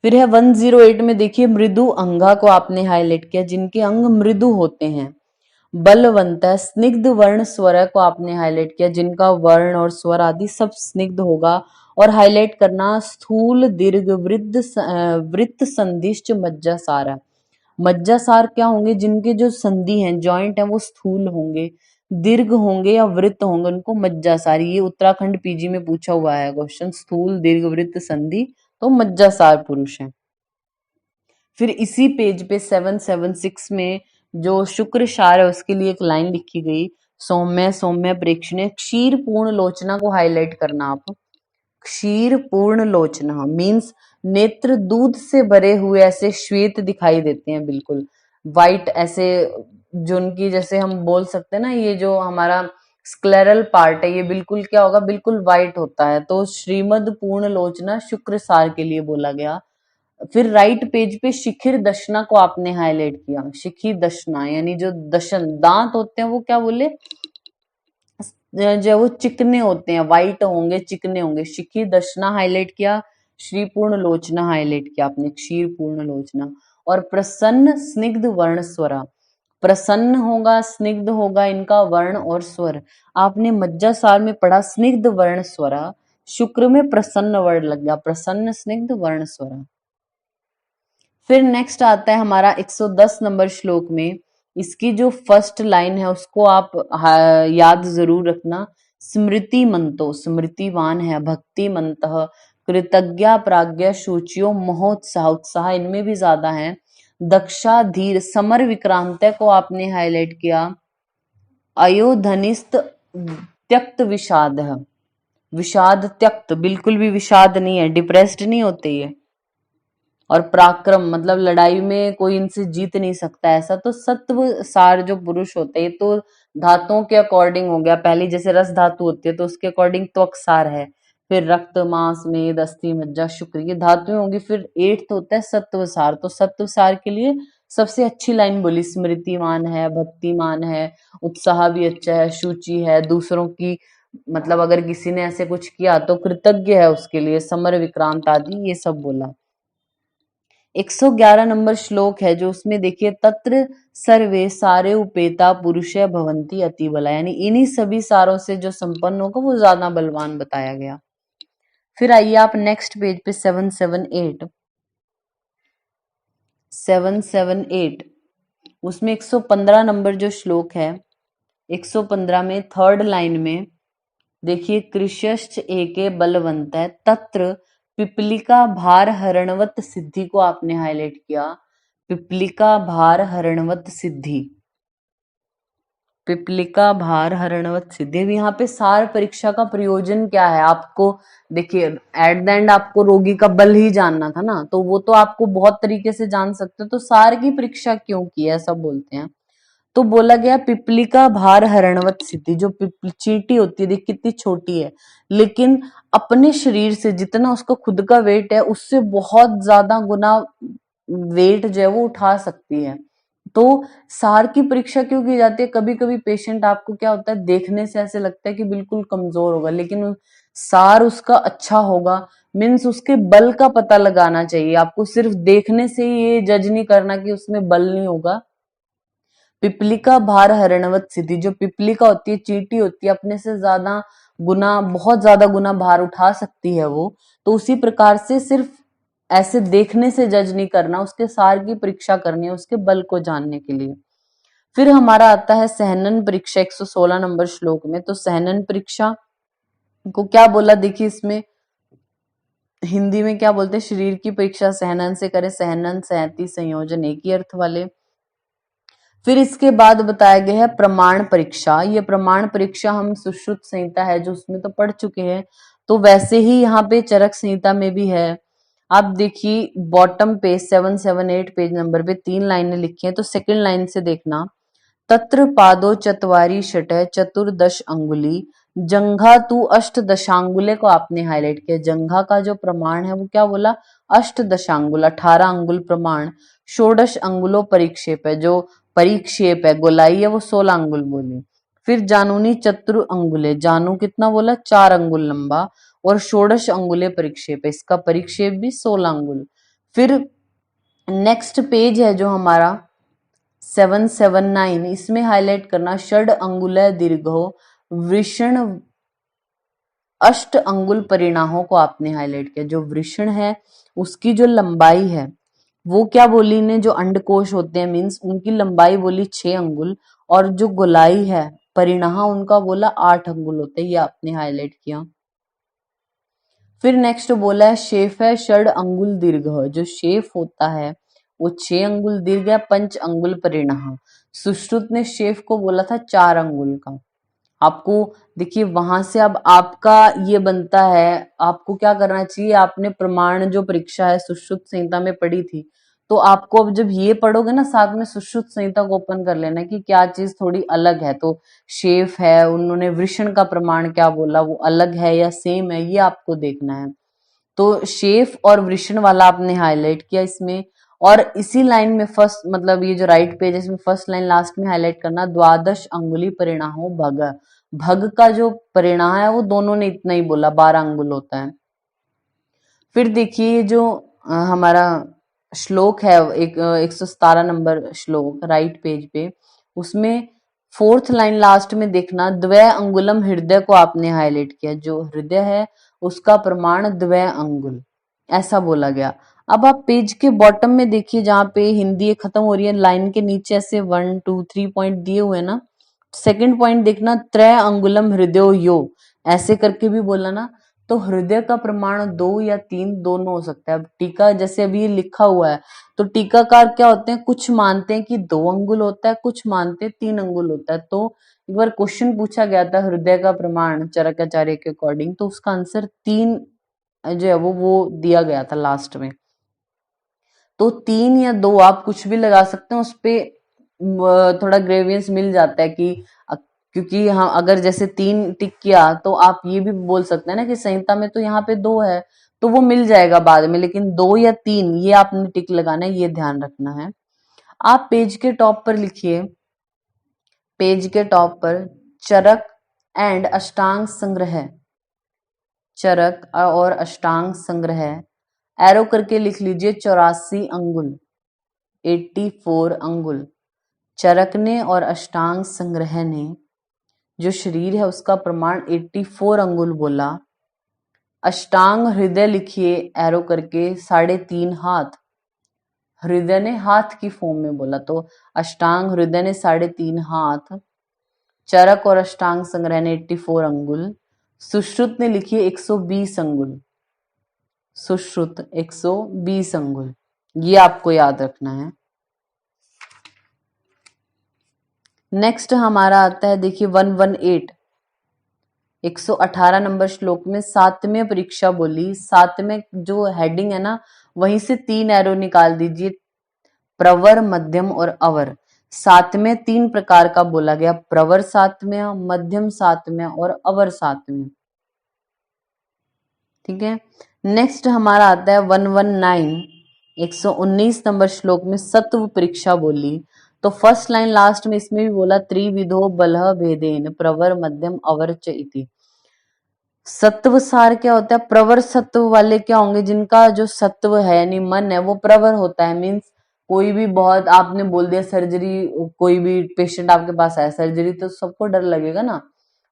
फिर है 108 में देखिए, मृदु अंगा को आपने हाईलाइट किया, जिनके अंग मृदु होते हैं। बलवंत है, स्निग्ध वर्ण स्वर को आपने हाईलाइट किया, जिनका वर्ण और स्वर आदि सब स्निग्ध होगा। और हाईलाइट करना, स्थूल दीर्घ वृत्त संधिष्ट मज्जासार। मज्जासार क्या होंगे, जिनके जो संधि हैं, जॉइंट हैं, वो स्थूल होंगे, दीर्घ होंगे या वृत्त होंगे, उनको मज्जासार। ये उत्तराखंड पीजी में पूछा हुआ है क्वेश्चन, स्थूल दीर्घ वृत्त संधि, तो मज्जासार पुरुष है। फिर इसी पेज पे 776 में जो शुक्र शार है उसके लिए एक लाइन लिखी गई, सौम्य सौम्य प्रेक्षणीय क्षीर पूर्ण लोचना को हाईलाइट करना आप। क्षीर पूर्ण लोचना मीन्स नेत्र दूध से भरे हुए ऐसे श्वेत दिखाई देते हैं, बिल्कुल वाइट ऐसे, जो उनकी जैसे हम बोल सकते हैं ना, ये जो हमारा स्क्लेरल पार्ट है ये बिल्कुल क्या होगा, बिल्कुल वाइट होता है। तो श्रीमद पूर्ण लोचना शुक्र सार के लिए बोला गया। फिर राइट पेज पे शिखिर दशना को आपने हाईलाइट किया, शिखिर दशना यानी जो दशन दांत होते हैं वो क्या बोले, जो वो चिकने होते हैं, वाइट होंगे, चिकने होंगे, शिखिर दशना हाईलाइट किया। श्री पूर्ण लोचना हाईलाइट किया आपने, क्षीर पूर्ण लोचना। और प्रसन्न स्निग्ध वर्ण स्वरा, प्रसन्न होगा, स्निग्ध होगा इनका वर्ण और स्वर। आपने मज्जासार में पढ़ा स्निग्ध वर्ण स्वरा, शुक्र में प्रसन्न वर्ण लग गया, प्रसन्न स्निग्ध वर्ण स्वरा। फिर नेक्स्ट आता है हमारा 110 नंबर श्लोक में, इसकी जो फर्स्ट लाइन है उसको आप याद जरूर रखना, स्मृति मंतो, स्मृतिवान है, भक्ति मंत, कृतज्ञा प्राज्ञा शुचियो महोत्साह, उत्साह इनमें भी ज्यादा है, दक्षा धीर, समर विक्रांत को आपने हाईलाइट किया, अयोधनिस्त त्यक्त विषाद, विषाद त्यक्त, बिल्कुल भी विषाद नहीं है, डिप्रेस्ड नहीं होते ये। और पराक्रम मतलब लड़ाई में कोई इनसे जीत नहीं सकता, ऐसा। तो सत्व सार जो पुरुष होते हैं, तो धातुओं के अकॉर्डिंग हो गया, पहली जैसे रस धातु होती है तो उसके अकॉर्डिंग त्वक सार है, फिर रक्त मांस मेद अस्थि मज्जा शुक्र, ये धातुएं होंगी। फिर 8th होता है सत्व सार, तो सत्व सार के लिए सबसे अच्छी लाइन बोली, स्मृतिमान है, भक्तिमान है, उत्साह भी अच्छा है, शुचि है, दूसरों की मतलब अगर किसी ने ऐसे कुछ किया तो कृतज्ञ है उसके लिए, समर विक्रांत आदि ये सब बोला। 111 नंबर श्लोक है जो उसमें देखिए, तत्र सर्वे सारे उपेता पुरुष भवंती अति बला, यानी इन्हीं सभी सारों से जो संपन्न होगा वो ज्यादा बलवान बताया गया। फिर आइए आप नेक्स्ट पेज पे 778, 778 उसमें 115 नंबर जो श्लोक है, 115 में थर्ड लाइन में देखिए, कृष्यश्च एके बलवंत है, तत्र पिपलिका भार हरणवत सिद्धि को आपने हाईलाइट किया। पिपलिका भार हरणवत सिद्धि, पिपलिका भार हरणवत सिद्धि। अब यहाँ पे सार परीक्षा का प्रयोजन क्या है, आपको देखिए एट द एंड आपको रोगी का बल ही जानना था ना, तो वो तो आपको बहुत तरीके से जान सकते हो, तो सार की परीक्षा क्यों की है ऐसा बोलते हैं। तो बोला गया पिपलिका भार हरणवत सिद्धि, जो चींटी होती है देख कितनी छोटी है, लेकिन अपने शरीर से जितना उसका खुद का वेट है उससे बहुत ज्यादा गुना वेट जो है वो उठा सकती है। तो सार की परीक्षा क्यों की जाती है, कभी कभी पेशेंट आपको क्या होता है देखने से ऐसे लगता है कि बिल्कुल कमजोर होगा, लेकिन सार उसका अच्छा होगा, मीन्स उसके बल का पता लगाना चाहिए आपको, सिर्फ देखने से ही ये जज नहीं करना कि उसमें बल नहीं होगा। पिपलिका भार हरणवत सिद्धि, जो पिपलिका होती है चींटी होती है अपने से ज्यादा गुना, बहुत ज्यादा गुना भार उठा सकती है वो, तो उसी प्रकार से सिर्फ ऐसे देखने से जज नहीं करना, उसके सार की परीक्षा करनी है उसके बल को जानने के लिए। फिर हमारा आता है सहनन परीक्षा 116 नंबर श्लोक में। तो सहनन परीक्षा को क्या बोला देखिए, इसमें हिंदी में क्या बोलते हैं, शरीर की परीक्षा सहनन से करे, सहनन सहती संयोजन एक ही अर्थ वाले। फिर इसके बाद बताया गया है प्रमाण परीक्षा। ये प्रमाण परीक्षा हम सुश्रुत संहिता है जो उसमें तो पढ़ चुके हैं, तो वैसे ही यहाँ पे चरक संहिता में भी है। आप देखिए बॉटम पे 778 पेज नंबर पे 3 लाइनें लिखी हैं, तो सेकंड लाइन से देखना, तत्र पादो चतवारी षटः चतुर्दश अंगुली, जंघा तू अष्ट दशांगुले को आपने हाईलाइट किया। जंघा का जो प्रमाण है वो क्या बोला, अष्ट दशांगुल 18 अंगुल प्रमाण, षोडश अंगुलो परिक्षेप है, जो परिक्षेप है गोलाई है वो 16 अंगुल बोली। फिर जानूनी चतुर अंगुले, जानू कितना बोला 4 अंगुल लंबा, और षोडश अंगुले परिक्षेप है, इसका परिक्षेप भी 16 अंगुल। फिर नेक्स्ट पेज है जो हमारा 779, इसमें हाईलाइट करना, षड अंगुल दीर्घो वृषण अष्ट अंगुल परिणाहों को आपने हाईलाइट किया। जो वृषण है उसकी जो लंबाई है वो क्या बोली ने, जो अंडकोश होते हैं मीन्स उनकी लंबाई बोली 6 अंगुल, और जो गोलाई है परिणाह उनका बोला 8 अंगुल होते हैं, ये आपने हाईलाइट किया। फिर नेक्स्ट बोला है शेफ है षड अंगुल दीर्घ, जो शेफ होता है वो 6 अंगुल दीर्घ है, 5 अंगुल परिणाह। सुश्रुत ने शेफ को बोला था 4 अंगुल का। आपको देखिए वहां से अब आपका ये बनता है, आपको क्या करना चाहिए, आपने प्रमाण जो परीक्षा है सुश्रुत संहिता में पढ़ी थी, तो आपको अब जब ये पढ़ोगे ना साथ में सुश्रुत संहिता को ओपन कर लेना कि क्या चीज थोड़ी अलग है। तो शेफ है, उन्होंने वृषण का प्रमाण क्या बोला, वो अलग है या सेम है, ये आपको देखना है। तो शेफ और वृषण वाला आपने हाईलाइट किया इसमें। और इसी लाइन में फर्स्ट मतलब ये जो राइट पेज है इसमें फर्स्ट लाइन लास्ट में हाईलाइट करना, द्वादश अंगुली परिणाहो भग, भग का जो परिणाम है वो दोनों ने इतना ही बोला 12 अंगुल होता है। फिर देखिए ये जो हमारा श्लोक है एक 117 नंबर श्लोक राइट पेज पे, उसमें फोर्थ लाइन लास्ट में देखना, द्वय अंगुलम हृदय को आपने हाईलाइट किया, जो हृदय है उसका प्रमाण द्वय अंगुल ऐसा बोला गया। अब आप पेज के बॉटम में देखिए जहां पे हिंदी खत्म हो रही है लाइन के नीचे ऐसे 1 2 3 पॉइंट दिए हुए ना, सेकंड पॉइंट देखना, त्रय अंगुलम हृदय यो, ऐसे करके भी बोला ना, तो हृदय का प्रमाण 2 या 3 दोनों हो सकता है। अब टीका जैसे अभी लिखा हुआ है, तो टीकाकार क्या होते हैं, कुछ मानते हैं कि 2 अंगुल होता है, कुछ मानते हैं 3 अंगुल होता है। तो एक बार क्वेश्चन पूछा गया था हृदय का प्रमाण चरकाचार्य के अकॉर्डिंग, तो उसका आंसर 3 जो है वो दिया गया था लास्ट में। तो 3 या 2 आप कुछ भी लगा सकते हैं, उस पे थोड़ा ग्रेवियंस मिल जाता है कि क्योंकि हाँ अगर जैसे 3 टिक किया तो आप ये भी बोल सकते हैं ना कि संहिता में तो यहाँ पे 2 है, तो वो मिल जाएगा बाद में, लेकिन 2 या 3 ये आपने टिक लगाना है, ये ध्यान रखना है। आप पेज के टॉप पर लिखिए, पेज के टॉप पर चरक एंड अष्टांग संग्रह, चरक और अष्टांग संग्रह एरो करके लिख लीजिए 84 अंगुल, 84 अंगुल। चरक ने और अष्टांग संग्रह ने जो शरीर है उसका प्रमाण 84 अंगुल बोला। अष्टांग हृदय लिखिए एरो करके 3.5 हाथ, हृदय ने हाथ की फॉर्म में बोला, तो अष्टांग हृदय ने 3.5 हाथ, चरक और अष्टांग संग्रह ने 84 अंगुल, सुश्रुत ने लिखी 120 अंगुल, सुश्रुत 120 अंगुल, ये आपको याद रखना है। नेक्स्ट हमारा आता है, देखिए 118, 118 नंबर श्लोक में सातवें परीक्षा बोली। सातवें जो हेडिंग है ना, वहीं से 3 एरो निकाल दीजिए, प्रवर, मध्यम और अवर। सातवें 3 प्रकार का बोला गया, प्रवर सातवें, मध्यम सातवें और अवर सातवें। ठीक है। नेक्स्ट हमारा आता है 119, 119 नंबर श्लोक में सत्व परीक्षा बोली। तो फर्स्ट लाइन लास्ट में इसमें भी बोला, त्रिविधो बलः भेदेन प्रवर मध्यम अवर च इति। सत्व सार क्या होता है? प्रवर सत्व वाले क्या होंगे? जिनका जो सत्व है यानी मन है वो प्रवर होता है। मीन्स कोई भी, बहुत आपने बोल दिया सर्जरी, कोई भी पेशेंट आपके पास आया सर्जरी, तो सबको डर लगेगा ना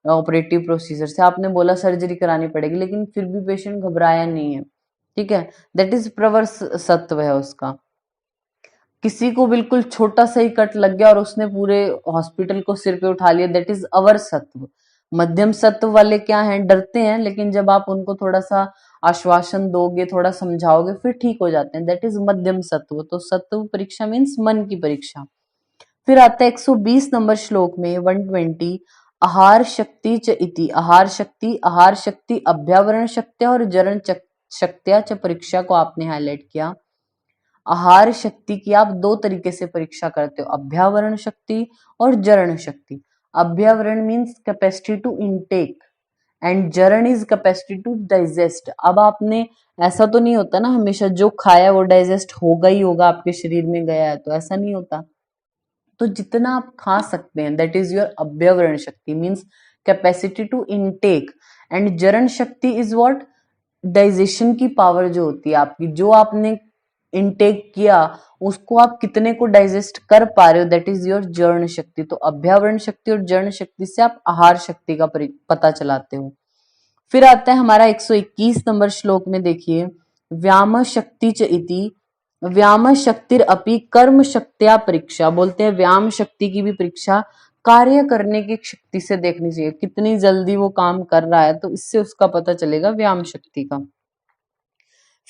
ऑपरेटिव प्रोसीजर से। आपने बोला सर्जरी करानी पड़ेगी, लेकिन फिर भी पेशेंट घबराया नहीं है। ठीक है, दैट इज प्रवर सत्व है उसका। किसी को बिल्कुल छोटा सा ही कट लग गया और उसने पूरे हॉस्पिटल को सिर पे उठा लिया, दैट इज अवर सत्व। मध्यम सत्व वाले क्या हैं? डरते हैं, लेकिन जब आप उनको थोड़ा सा आश्वासन दोगे, थोड़ा समझाओगे, फिर ठीक हो जाते हैं, दैट इज मध्यम सत्व। तो सत्व परीक्षा मीन्स मन की परीक्षा। फिर आता है 120 नंबर श्लोक में 120, आहार शक्ति च इति। आहार शक्ति अभ्यावरण शक्तिया और जरण शक्तिया च परीक्षा को आपने हाईलाइट किया। आहार शक्ति की आप 2 तरीके से परीक्षा करते हो, अभ्यावरण शक्ति और जरण शक्ति। अभ्यावरण means capacity to intake and जरण इज कैपेसिटी टू डाइजेस्ट। अब आपने, ऐसा तो नहीं होता ना हमेशा जो खाया वो डाइजेस्ट होगा ही होगा, आपके शरीर में गया है तो ऐसा नहीं होता। तो जितना आप खा सकते हैं दैट इज योर अभ्यावरण शक्ति, means capacity to intake. And जरण शक्ति इज व्हाट? डाइजेशन की पावर जो होती है आपकी, जो आपने इनटेक किया उसको आप कितने को डाइजेस्ट कर पा रहे हो, दैट इज योर जर्ण शक्ति। तो अभ्यावरण शक्ति और जर्ण शक्ति से आप आहार शक्ति का पता चलाते हो। फिर आता है हमारा 121 नंबर श्लोक में, देखिए व्याम शक्ति च इति। व्याम शक्तिर अपि कर्म शक्तिया परीक्षा। बोलते हैं व्याम शक्ति की भी परीक्षा कार्य करने की शक्ति से देखनी चाहिए, कितनी जल्दी वो काम कर रहा है, तो इससे उसका पता चलेगा व्याम शक्ति का।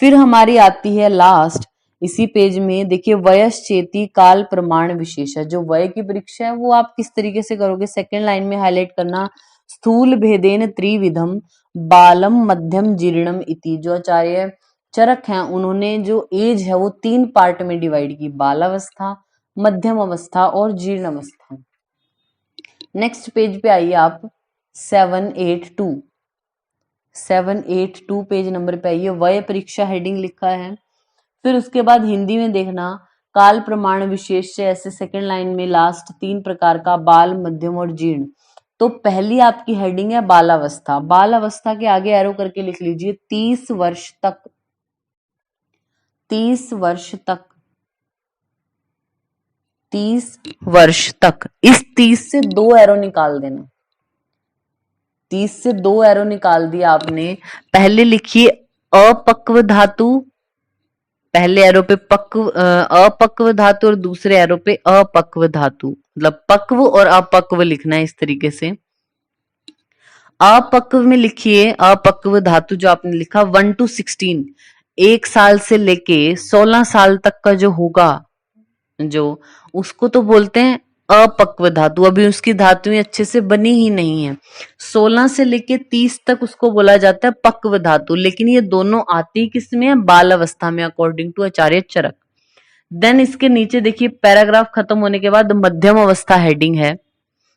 फिर हमारी आती है लास्ट इसी पेज में, देखिए वयस चेती काल प्रमाण विशेष है। जो वय की परीक्षा है वो आप किस तरीके से करोगे? सेकंड लाइन में हाईलाइट करना, स्थूल भेदेन त्रिविधम बालम मध्यम जीर्णम इति। जो आचार्य चरक हैं उन्होंने जो एज है वो 3 पार्ट में डिवाइड की, बालावस्था, मध्यम अवस्था और जीर्ण अवस्था। नेक्स्ट पेज पे आइए आप, 782, 782 पेज नंबर पे आइए, वय परीक्षा हेडिंग लिखा है। फिर उसके बाद हिंदी में देखना, काल प्रमाण विशेष से, ऐसे सेकंड लाइन में लास्ट 3 प्रकार का, बाल, मध्यम और जीर्ण। तो पहली आपकी हेडिंग है बालावस्था। बालावस्था के आगे एरो करके लिख लीजिए 30 वर्ष तक, 30 वर्ष तक, 30 वर्ष तक। इस 30 से 2 एरो निकाल देना, 30 से 2 एरो निकाल दिया आपने। पहले लिखिए अपक्व धातु, पहले एरो पे अपक्व धातु और दूसरे एरो पे अपक्व धातु, मतलब पक्व और अपक्व लिखना है इस तरीके से। अपक्व में लिखिए, अपक्व धातु जो आपने लिखा 1 to 16, 1 साल से लेके 16 साल तक का जो होगा, जो उसको तो बोलते हैं अपक्व धातु। अभी उसकी धातुएं अच्छे से बनी ही नहीं है। 16 से लेके 30 तक उसको बोला जाता है पक्व धातु, लेकिन ये दोनों आती किसमें है? बाल अवस्था में, according to Acharya Charak. Then इसके नीचे देखिए पैराग्राफ खत्म होने के बाद मध्यम अवस्था हेडिंग है।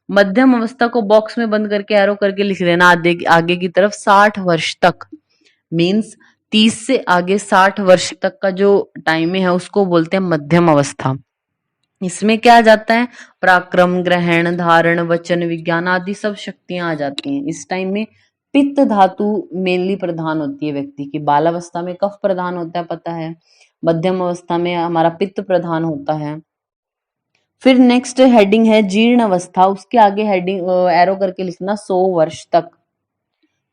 मध्यम अवस्था को बॉक्स में बंद करके एरो करके लिख देना आगे की तरफ, 60 वर्ष तक। मीन्स 30 से आगे 60 वर्ष तक का जो टाइम है उसको बोलते हैं मध्यम अवस्था। इसमें क्या आ जाता है? पराक्रम, ग्रहण, धारण, वचन, विज्ञान आदि सब शक्तियां आ जाती हैं। इस टाइम में पित्त धातु मेनली प्रधान होती है व्यक्ति की। बालावस्था में कफ प्रधान होता है, पता है। मध्यम अवस्था में हमारा पित्त प्रधान होता है। फिर नेक्स्ट हेडिंग है जीर्ण अवस्था, उसके आगे हेडिंग एरो करके लिखना 100 वर्ष तक,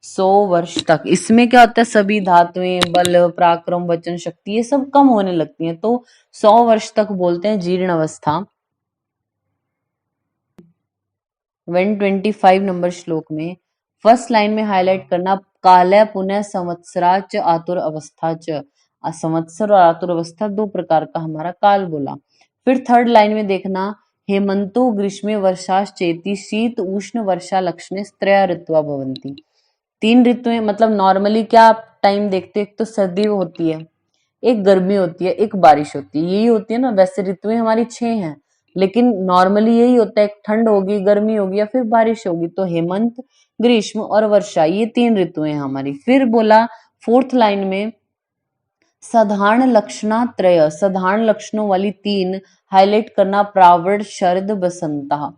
100 वर्ष तक। इसमें क्या होता है? सभी धातुएं, बल, पराक्रम, वचन, शक्ति ये सब कम होने लगती हैं, तो 100 वर्ष तक बोलते हैं जीर्ण अवस्था। 125 नंबर श्लोक में फर्स्ट लाइन में हाईलाइट करना, काल पुनः संवत्सरा च आतुर अवस्था च। संवत्सर और आतुर अवस्था 2 प्रकार का हमारा काल बोला। फिर थर्ड लाइन में देखना, हेमंतो ग्रीष्मे वर्षाश्चेति शीत उष्ण वर्षा लक्षणे त्रय ऋतुआ भवन्ति। 3 ऋतुएं मतलब नॉर्मली क्या आप टाइम देखते हो, एक तो सर्दी होती है, एक गर्मी होती है, एक बारिश होती है, यही होती है ना। वैसे ऋतुएं हमारी 6 हैं, लेकिन नॉर्मली यही होता है, एक ठंड होगी, गर्मी होगी या फिर बारिश होगी। तो हेमंत, ग्रीष्म और वर्षा, ये 3 ऋतुएं हैं हमारी। फिर बोला 4th लाइन में साधारण लक्षणात्रय, साधारण लक्षणों वाली 3 हाईलाइट करना, प्रावृट शरद बसंता।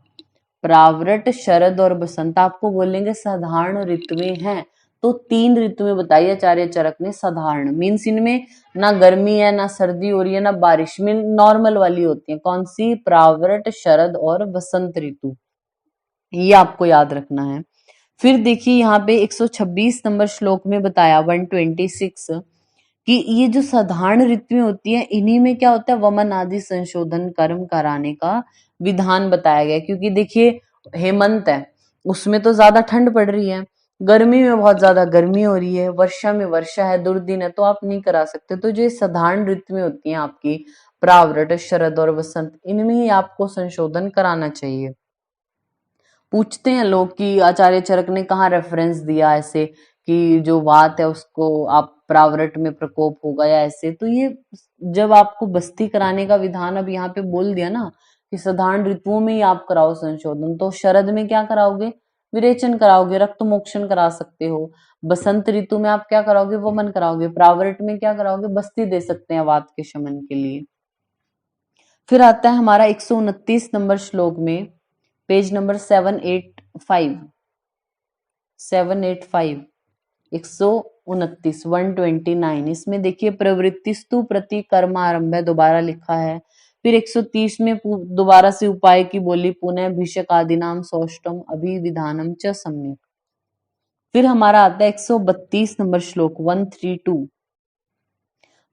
प्रावृट शरद और बसंत आपको बोलेंगे साधारण ऋतुएं हैं, तो 3 ऋतुएं बताई आचार्य चरक ने। साधारण मीन्स इनमें ना गर्मी है, ना सर्दी हो रही है, ना बारिश, मीन नॉर्मल वाली होती है। कौन सी? प्रावृट शरद और बसंत ऋतु, ये आपको याद रखना है। फिर देखिए यहाँ पे 126 नंबर श्लोक में बताया 126 कि ये जो साधारण ऋतुएं होती है, इन्हीं में क्या होता है, वमन आदि संशोधन कर्म कराने का विधान बताया गया। क्योंकि देखिए हेमंत है, उसमें तो ज्यादा ठंड पड़ रही है, गर्मी में बहुत ज्यादा गर्मी हो रही है, वर्षा में वर्षा है, दुर्दिन है, तो आप नहीं करा सकते। तो जो साधारण ऋतुएं होती हैं आपकी, प्रावृट शरद और वसंत, इनमें ही आपको संशोधन कराना चाहिए। पूछते हैं लोग कि आचार्य चरक ने कहाँ रेफरेंस दिया ऐसे कि जो वात है उसको आप प्रावृट में प्रकोप होगा या ऐसे। तो ये जब आपको बस्ती कराने का विधान अब यहाँ पे बोल दिया ना कि साधारण ऋतुओं में ही आप कराओ संशोधन, तो शरद में क्या कराओगे? विरेचन कराओगे, रक्त मोक्षण करा सकते हो। बसंत ऋतु में आप क्या कराओगे? वमन कराओगे। प्रावृट में क्या कराओगे? बस्ती दे सकते हैं वात के शमन के लिए। फिर आता है हमारा 129 नंबर श्लोक में, पेज नंबर 785, 129, 129। इसमें देखिए प्रवृत्तिस्तु प्रति कर्मारंभ दोबारा लिखा है। फिर 130 में दोबारा से उपाय की बोली, पुनः भिषक आदिनाम सौष्टम अभिविधानम च सम्यक। फिर हमारा आता है 132 नंबर श्लोक 132,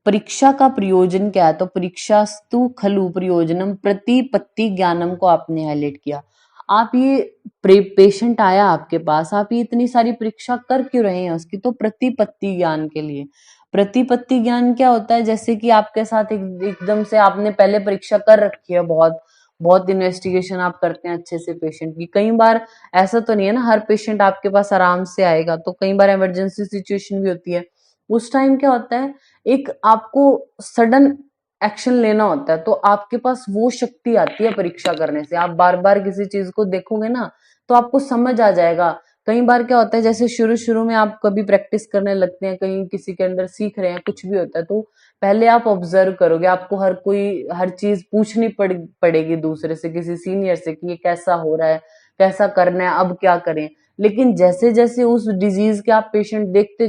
परीक्षा का प्रयोजन क्या है? तो परीक्षास्तु खलु प्रयोजनम प्रतिपत्ति ज्ञानम को आपने हाईलाइट किया। आप ये पेशेंट आया आपके पास, आप ये इतनी सारी परीक्षा कर क्यों रहे हैं उसकी? तो प्रतिपत्ति ज्ञान के लिए। प्रतिपत्ति ज्ञान क्या होता है? जैसे कि आपके साथ एकदम से आपने पहले परीक्षा कर रखी है, बहुत बहुत इन्वेस्टिगेशन आप करते हैं अच्छे से पेशेंट की। कई बार ऐसा तो नहीं है ना हर पेशेंट आपके पास आराम से आएगा, तो कई बार इमरजेंसी सिचुएशन भी होती है। उस टाइम क्या होता है, एक आपको सडन एक्शन लेना होता है, तो आपके पास वो शक्ति आती है परीक्षा करने से। आप बार बार किसी चीज को देखोगे ना तो आपको समझ आ जाएगा। कई बार क्या होता है, जैसे शुरू शुरू में आप कभी प्रैक्टिस करने लगते हैं, कहीं किसी के अंदर सीख रहे हैं, कुछ भी होता है, तो पहले आप ऑब्जर्व करोगे, आपको हर चीज पूछनी पड़ेगी दूसरे से, किसी सीनियर से कि ये कैसा हो रहा है, कैसा करना है, अब क्या करें। लेकिन जैसे जैसे उस डिजीज के आप पेशेंट देखते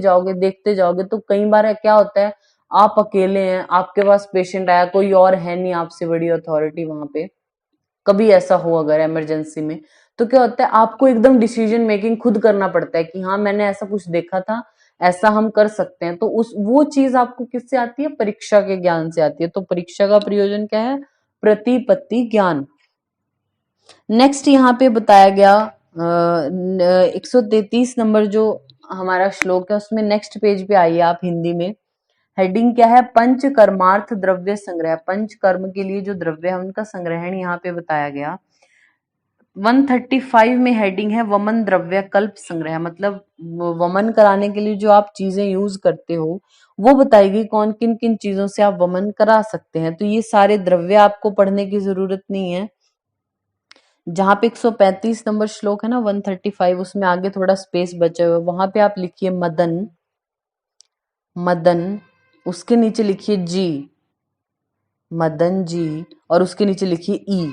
जाओगे तो कई बार क्या होता है, आप अकेले हैं, आपके पास पेशेंट आया, कोई और है नहीं आपसे बड़ी अथॉरिटी वहां पे, कभी ऐसा हो अगर इमरजेंसी में, तो क्या होता है, आपको एकदम डिसीजन मेकिंग खुद करना पड़ता है कि हाँ मैंने ऐसा कुछ देखा था, ऐसा हम कर सकते हैं। तो वो चीज आपको किससे आती है? परीक्षा के ज्ञान से आती है। तो परीक्षा का प्रयोजन क्या है? प्रतिपत्ति ज्ञान। नेक्स्ट यहाँ पे बताया गया 133 नंबर जो हमारा श्लोक है, उसमें नेक्स्ट पेज पे आइए आप हिंदी में। हेडिंग क्या है? पंच कर्मार्थ द्रव्य संग्रह। पंच कर्म के लिए जो द्रव्य है उनका संग्रहण यहाँ पे बताया गया। 135 में हेडिंग है वमन द्रव्य कल्प संग्रह, मतलब वमन कराने के लिए जो आप चीजें यूज करते हो वो बताएगी कौन किन किन चीजों से आप वमन करा सकते हैं। तो ये सारे द्रव्य आपको पढ़ने की जरूरत नहीं है। जहां पे 135 नंबर श्लोक है ना 135, उसमें आगे थोड़ा स्पेस बचे हुए, वहां पे आप लिखिए मदन, मदन, उसके नीचे लिखिए जी, मदन जी, और उसके नीचे लिखिए ई,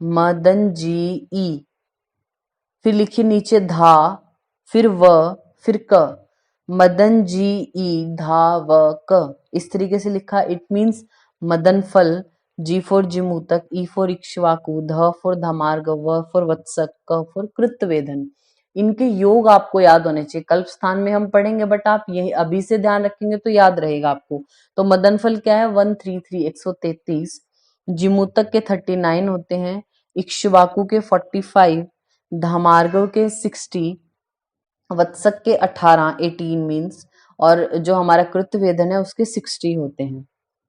मदन जी ई, फिर लिखिए नीचे धा, फिर व, फिर क, मदन जी ई धा व क। इस तरीके से लिखा। इट मीन्स मदन फल, जी फॉर जिमूतक, ई फॉर इक्ष्वाकु, ध फॉर धमार्ग, व फॉर वत्सक, क फॉर कृतवेदन। इनके योग आपको याद होने चाहिए। कल्प स्थान में हम पढ़ेंगे, बट आप यही अभी से ध्यान रखेंगे तो याद रहेगा आपको। तो मदन फल क्या है? 133, 133। जिमूतक के 39 होते हैं, इक्ष्वाकु के 45, धामार्गव के 60, वत्सक के 18 मीन्स, और जो हमारा कृतवेदन है उसके 60 होते हैं।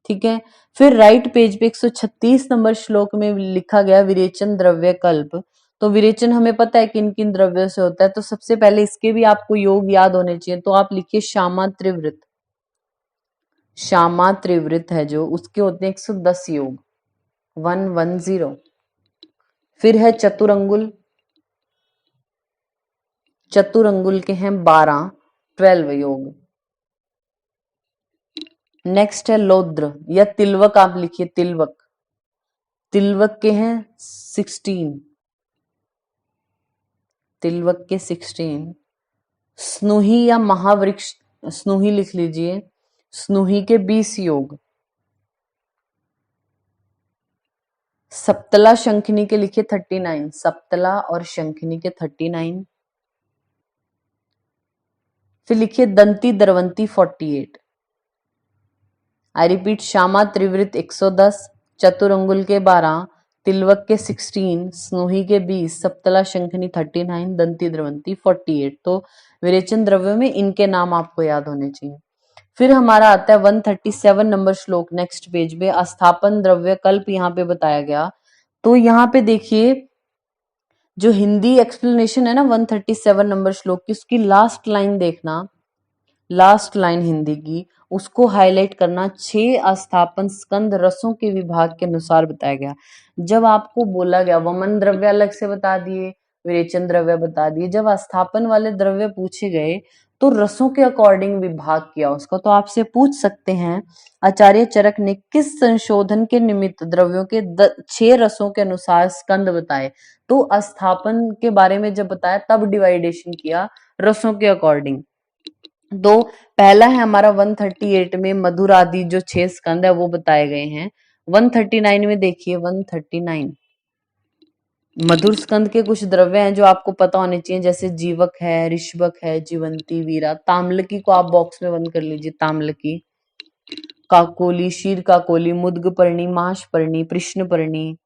ठीक है। फिर राइट पेज पे 136 नंबर श्लोक में लिखा गया विरेचन द्रव्य कल्प। तो विरेचन हमें पता है किन किन द्रव्यों से होता है, तो सबसे पहले इसके भी आपको योग याद होने चाहिए। तो आप लिखिए श्यामा त्रिवृत। श्यामा त्रिवृत है जो, उसके होते हैं 110 योग, 110। फिर है चतुरंगुल। चतुरंगुल के हैं 12, 12 योग। नेक्स्ट है लौद्र या तिलवक, आप लिखिए तिलवक। तिलवक के हैं 16, तिलवक के 16। स्नूही या महावृक्ष, स्नूही लिख लीजिए, स्नूही के 20 योग। सप्तला शंखिनी के लिखिए 39, सप्तला और शंखिनी के 39। फिर लिखिए दंती दरवंती 48। आई रिपीट, श्यामा त्रिवृत 110, चतुरंगुल के 12, तिलवक के 16, स्नूही के 20, सप्तला शंखनी 39, दंती द्रवंती 48। तो विरेचन द्रव्यों में इनके नाम आपको याद होने चाहिए। फिर हमारा आता है 137 नंबर श्लोक नेक्स्ट पेज पे, अस्थापन द्रव्य कल्प यहाँ पे बताया गया। तो यहाँ पे देखिए जो हिंदी एक्सप्लेनेशन है ना 137 नंबर श्लोक की, उसकी लास्ट लाइन देखना, लास्ट लाइन हिंदी की, उसको हाईलाइट करना। 6 अस्थापन स्कंद रसों के विभाग के अनुसार बताया गया। जब आपको बोला गया वमन द्रव्य अलग से बता दिए, विरेचन द्रव्य बता दिए, जब अस्थापन वाले द्रव्य पूछे गए तो रसों के अकॉर्डिंग विभाग किया उसको। तो आपसे पूछ सकते हैं आचार्य चरक ने किस संशोधन के निमित्त द्रव्यों के 6 रसों के अनुसार स्कंद बताए। तो अस्थापन के बारे में जब बताया तब डिवाइडेशन किया रसों के अकॉर्डिंग। तो पहला है हमारा 138 में मधुर आदि जो 6 स्कंद है वो बताए गए हैं। 139 में देखिए, 139 मधुर स्कंद के कुछ द्रव्य हैं जो आपको पता होने चाहिए, जैसे जीवक है, ऋषभक है, जीवंती, वीरा। ताम्लकी को आप बॉक्स में बंद कर लीजिए, ताम्लकी, काकोली, शीर काकोली, मुद्गपर्णी, माशपर्णी, कृष्णपर्णी।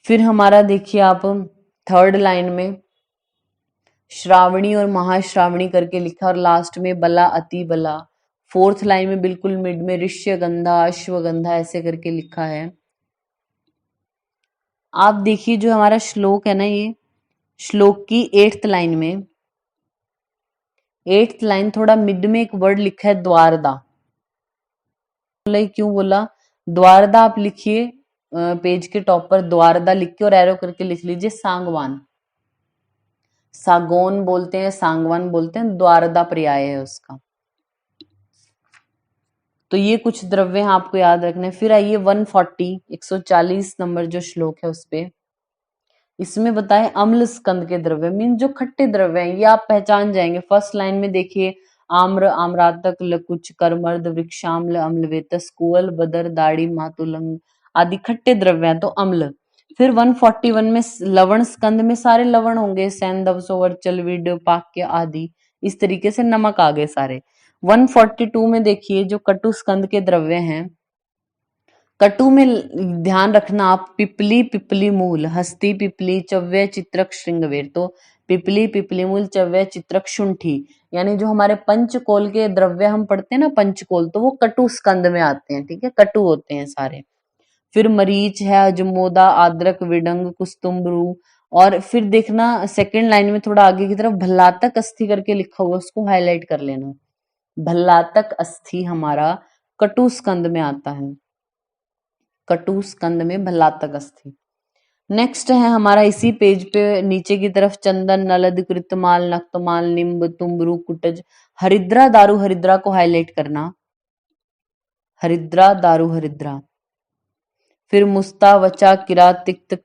फिर हमारा देखिए आप थर्ड लाइन में श्रावणी और महाश्रावणी करके लिखा, और लास्ट में बला, अति बला। फोर्थ लाइन में बिल्कुल मिड में ऋष्यगंधा, अश्वगंधा ऐसे करके लिखा है। आप देखिए जो हमारा श्लोक है ना, ये श्लोक की 8th लाइन में, 8th लाइन थोड़ा मिड में एक वर्ड लिखा है द्वारदा। क्यों बोला द्वारदा, आप लिखिए पेज के टॉप पर द्वारदा लिख के और एरो करके लिख लीजिए सांगवान। सागौन बोलते हैं, सांगवान बोलते हैं, द्वारदा पर्याय है उसका। तो ये कुछ द्रव्य हैं आपको याद रखने। फिर आइए 140 नंबर जो श्लोक है उस पे, इसमें बताए अम्ल स्कंद के द्रव्य, मीन जो खट्टे द्रव्य हैं, ये आप पहचान जाएंगे। फर्स्ट लाइन में देखिए आम्र, आम्रातक, लकुच, करमर्द, वृक्षाम्ल, अम्लवेतस, कुअल, बदर, दाड़ी, मातुलंग आदि खट्टे द्रव्य हैं, तो अम्ल। फिर 141 में लवण स्कंद में सारे लवण होंगे, सैंधव, सोवर, चलविड, पाक्य आदि। इस तरीके से नमक आ गए सारे। 142 में देखिए जो कटु स्कंद के द्रव्य हैं, कटु में ध्यान रखना आप, पिपली, पिपली मूल, हस्ती, पिपली, चव्य, चित्रक, श्रृंगवेर। तो पिपली, पिपली मूल, चव्य, चित्रक, शुंठी, यानी जो हमारे पंचकोल के द्रव्य हम पढ़ते हैं ना, पंचकोल, तो वो कटु स्कंद में आते हैं। ठीक है, कटु होते हैं सारे। फिर मरीच है, अजमोदा, आद्रक, विडंग, कुस्तुम्बरू। और फिर देखना सेकंड लाइन में थोड़ा आगे की तरफ भल्लातक अस्थि करके लिखा हुआ, उसको हाईलाइट कर लेना। भल्लातक अस्थि हमारा कटु स्कंद में आता है, कटु स्कंद में भल्लातक अस्थि। नेक्स्ट है हमारा इसी पेज पे नीचे की तरफ चंदन, नलद, कृतमाल, नक्तमाल, निम्ब, तुम्बरू, कुटज, हरिद्रा, दारू हरिद्रा को हाईलाइट करना, हरिद्रा, दारू हरिद्रा। फिर मुस्ता, वचा, किरा, तिक्त,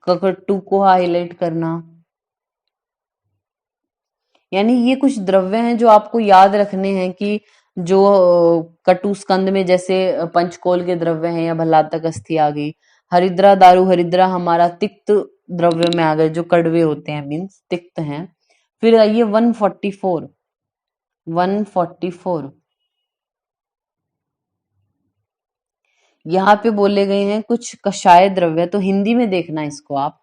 ककटू को हाईलाइट करना। यानी ये कुछ द्रव्य हैं जो आपको याद रखने हैं कि जो कटु स्कंद में जैसे पंचकोल के द्रव्य हैं या भल्लातक अस्थि आ गई, हरिद्रा, दारू हरिद्रा हमारा तिक्त द्रव्य में आ गए, जो कड़वे होते हैं, मीन्स तिक्त हैं। फिर आइए 144, 144 यहाँ पे बोले गए हैं कुछ कषाय द्रव्य, तो हिंदी में देखना इसको आप।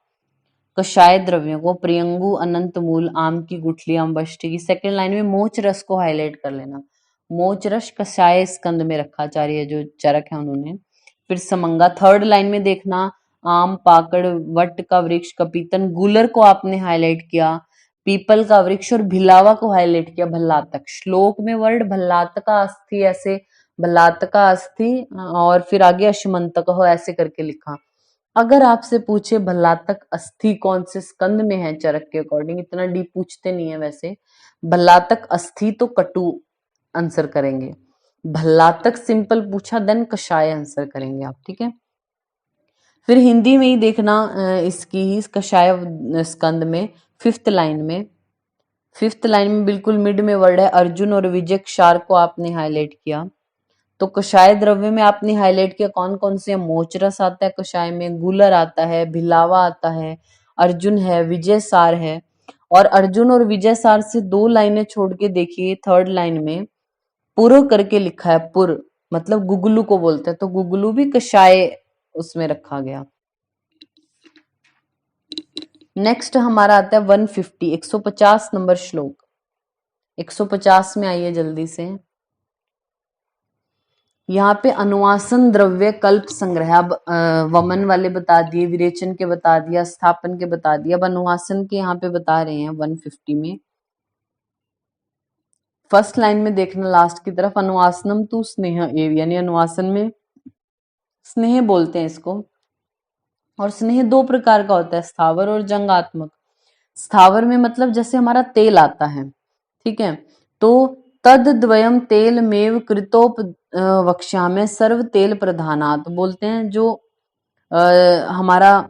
कषाय द्रव्यों को प्रियंगु, अनंत मूल, आम की गुठली, अम्बष्टी की। सेकंड लाइन में मोच रस को हाईलाइट कर लेना। मोचरस कषाय स्कंद में रखा, आचार्य जो चरक है उन्होंने। फिर समंगा, थर्ड लाइन में देखना, आम, पाकड़, वट का वृक्ष, कपीतन, गूलर को आपने हाईलाइट किया, पीपल का वृक्ष और भिलावा को हाईलाइट किया, भल्लातक। श्लोक में वर्ड भल्लातका अस्थि, ऐसे भल्लातका अस्थि और फिर आगे अश्मंतक हो ऐसे करके लिखा। अगर आपसे पूछे भल्लातक अस्थि कौन से स्कंद में है चरक के अकॉर्डिंग, इतना डीप पूछते नहीं है वैसे, भल्लातक अस्थि तो कटु आंसर करेंगे, भल्लातक सिंपल पूछा देन कषाय आंसर करेंगे आप, ठीक है। फिर हिंदी में ही देखना इसकी ही कषाय स्कंद में फिफ्थ लाइन में बिल्कुल मिड में वर्ड है अर्जुन और विजय, क्षार को आपने हाईलाइट किया। तो कषाय द्रव्य में आपने हाईलाइट किया कौन कौन से, मोचरस आता है कषाय में, गूलर आता है, भिलावा आता है, अर्जुन है, विजय सार है। और अर्जुन और विजय सार से 2 लाइनें छोड़ के देखिए, थर्ड लाइन में पुर करके लिखा है, पुर मतलब गुगलू को बोलते हैं, तो गुगलू भी कषाय उसमें रखा गया। नेक्स्ट हमारा आता है 150, 150 नंबर श्लोक। 150 में आइए जल्दी से। यहाँ पे अनुवासन द्रव्य कल्प संग्रह, अब वमन वाले बता दिए, विरेचन के बता दिया, स्थापन के बता दिया, अब अनुवासन के यहाँ पे बता रहे हैं 150 में। फर्स्ट लाइन में देखना लास्ट की तरफ, अनुवासनम तू स्नेह एव, यानी अनुवासन में स्नेह बोलते हैं इसको। और स्नेह 2 प्रकार का होता है, स्थावर और जंगात्मक। स्थावर में मतलब जैसे हमारा तेल आता है, ठीक है, तो तद द्वयम तेल मेव कृतोप वक्ष्या में सर्व तेल प्रधानात बोलते हैं, जो हमारा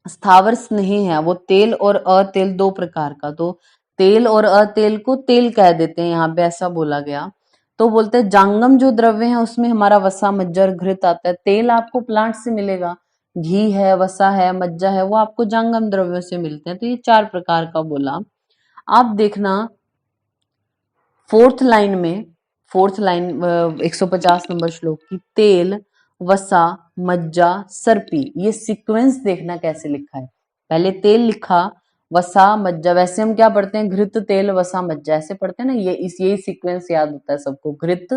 स्थावर स्नेह है वो तेल और अतेल 2 प्रकार का, तो तेल और अतेल को तेल कह देते हैं, यहाँ पे ऐसा बोला गया। तो बोलते हैं जांगम जो द्रव्य है उसमें हमारा वसा, मज्जा और घृत आता है। तेल आपको प्लांट से मिलेगा, घी है, वसा है, मज्जा है, वो आपको जांगम द्रव्यों से मिलते हैं। तो ये 4 प्रकार का बोला। आप देखना फोर्थ लाइन 150 नंबर श्लोक की, तेल, वसा, मज्जा, सर्पी, ये सीक्वेंस देखना कैसे लिखा है। पहले तेल लिखा, वसा, मज्जा, वैसे हम क्या पढ़ते हैं, घृत, तेल, वसा, मज्जा ऐसे पढ़ते हैं ना, यही सीक्वेंस याद होता है सबको, घृत,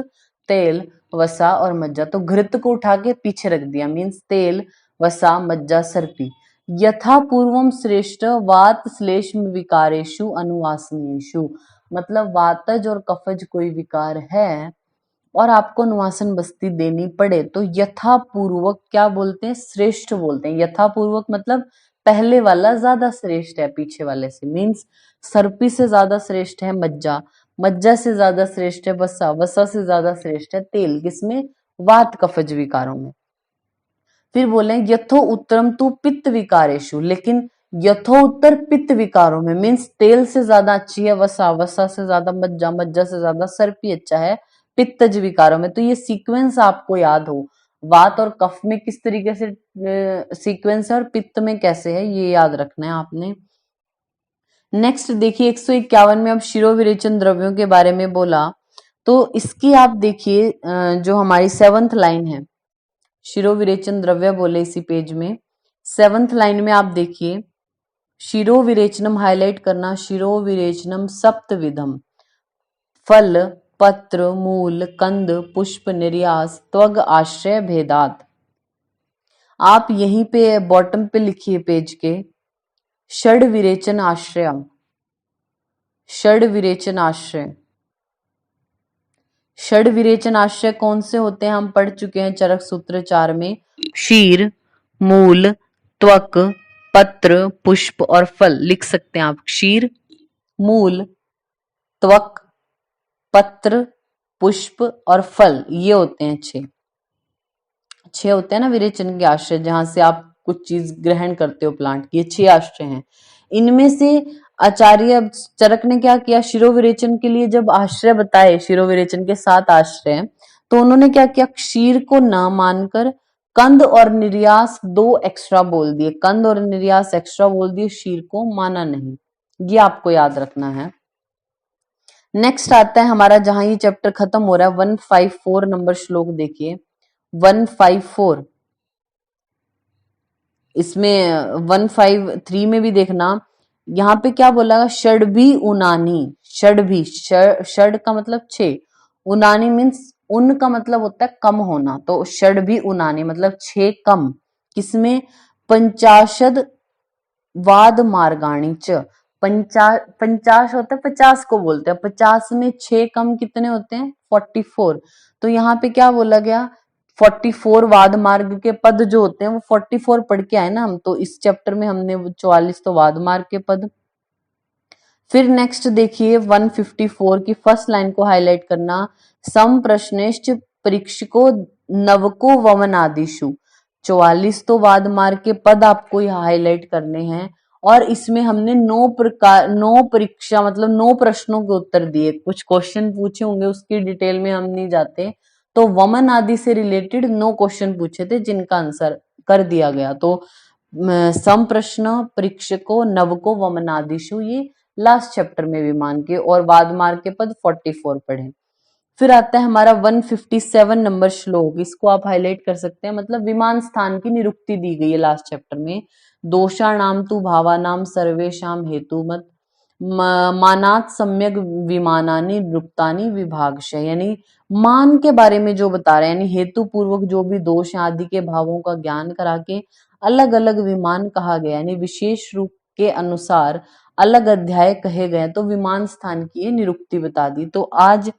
तेल, वसा और मज्जा। तो घृत को उठा के पीछे रख दिया, मीन्स तेल, वसा, मज्जा, सर्पी। यथा पूर्वम श्रेष्ठ वात श्लेष्म विकारेषु अनुवासनेषु, मतलब वातज और कफज कोई विकार है और आपको अनुवासन बस्ती देनी पड़े तो यथा पूर्वक क्या बोलते हैं, श्रेष्ठ बोलते हैं। यथा पूर्वक मतलब पहले वाला ज्यादा श्रेष्ठ है पीछे वाले से, मीन्स सर्पी से ज्यादा श्रेष्ठ है मज्जा, मज्जा से ज्यादा श्रेष्ठ है वसा, वसा से ज्यादा श्रेष्ठ है तेल, किसमें, वात कफज विकारों में। फिर बोले यथो उत्तरम तू पित्त विकारेशु, लेकिन यथोत्तर पित्त विकारों में, मीन्स तेल से ज्यादा अच्छी है वसा, वसा से ज्यादा मज्जा, मज्जा से ज्यादा सर्पी अच्छा है पित्तज विकारों में। तो ये सीक्वेंस आपको याद हो, वात और कफ में किस तरीके से सीक्वेंस है और पित्त में कैसे है, ये याद रखना है आपने। नेक्स्ट देखिए 151 में अब शिरो विरेचन द्रव्यों के बारे में बोला, तो इसकी आप देखिए जो हमारी 7th लाइन है, शिरो विरेचन द्रव्य बोले इसी पेज में, 7th लाइन में आप देखिए, शिरो विरेचनम हाईलाइट करना, शिरो विरेचनम सप्तविधम, फल, पत्र, मूल, कंद, पुष्प, निर्यास, त्वग, आश्रय, भेदात। आप यहीं पे बॉटम पे लिखिए पेज के, षड विरेचन आश्रय, षड विरेचन आश्रय। षड विरेचन आश्रय कौन से होते हैं, हम पढ़ चुके हैं चरक सूत्र 4 में, शीर, मूल, त्वक, पत्र, पुष्प और फल। लिख सकते हैं आप, क्षीर, मूल, त्वक, पत्र, पुष्प और फल, ये होते हैं 6 होते हैं ना विरेचन के आश्रय, जहां से आप कुछ चीज ग्रहण करते हो प्लांट की, ये 6 आश्रय हैं। इनमें से आचार्य चरक ने क्या किया, शिरो विरेचन के लिए जब आश्रय बताए, शिरो विरेचन के 7 आश्रय, तो उन्होंने क्या किया, क्षीर को ना मानकर कंद और निर्यास 2 एक्स्ट्रा बोल दिए, कंद और निर्यास एक्स्ट्रा बोल दिए, क्षीर को माना नहीं। ये आपको याद रखना है। नेक्स्ट आता है हमारा, जहां ये चैप्टर खत्म हो रहा है, 154 नंबर श्लोक देखिए, 154। इसमें 153 में भी देखना, यहाँ पे क्या बोला, षड भी उनानी, षड भी, षड का मतलब 6, उनानी मीन्स उन का मतलब होता है कम होना, तो षड भी उनानी मतलब 6 कम, किसमें, पंचाशद वाद मार्गाणी च, 50 होता है, 50 को बोलते हैं, 50 में 6 कम कितने होते हैं, 44। तो यहाँ पे क्या बोला गया, 44 वाद मार्ग के पद जो होते हैं वो 44 पढ़ के आए ना हम, तो इस चैप्टर में हमने 44 तो वाद मार्ग के पद। फिर नेक्स्ट देखिए 154 की फर्स्ट लाइन को हाईलाइट करना, सम प्रश्नेश्च परीक्षको नवको वमनादिशु, 44 तो वाद मार्ग के पद आपको यहाँ हाईलाइट करने हैं, और इसमें हमने 9 परीक्षा मतलब 9 प्रश्नों के उत्तर दिए, कुछ क्वेश्चन पूछे होंगे उसकी डिटेल में हम नहीं जाते, तो वमन आदि से रिलेटेड 9 क्वेश्चन पूछे थे जिनका आंसर कर दिया गया। तो सम प्रश्न परीक्षको नवको वमनादिशु, ये लास्ट चैप्टर में विमान के, और वाद मार्ग के पद 44 पढ़े। फिर आता है हमारा 157 नंबर श्लोक, इसको आप हाईलाइट कर सकते हैं, मतलब विमान स्थान की निरुक्ति दी गई है लास्ट चैप्टर में। दोषाणाम तु भावानाम सर्वेशाम हेतुमत मानात सम्यक विमानानि निरुक्तानि विभागश, यानी मान के बारे में जो बता रहे हैं, यानी हेतु पूर्वक जो भी दोष आदि के भावों का ज्ञान करा के अलग अलग विमान कहा गया, यानी विशेष रूप के अनुसार अलग अध्याय कहे गए, तो विमान स्थान की ये निरुक्ति बता दी। तो आज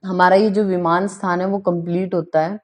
हमारा ये जो विमान स्थान है वो कंप्लीट होता है।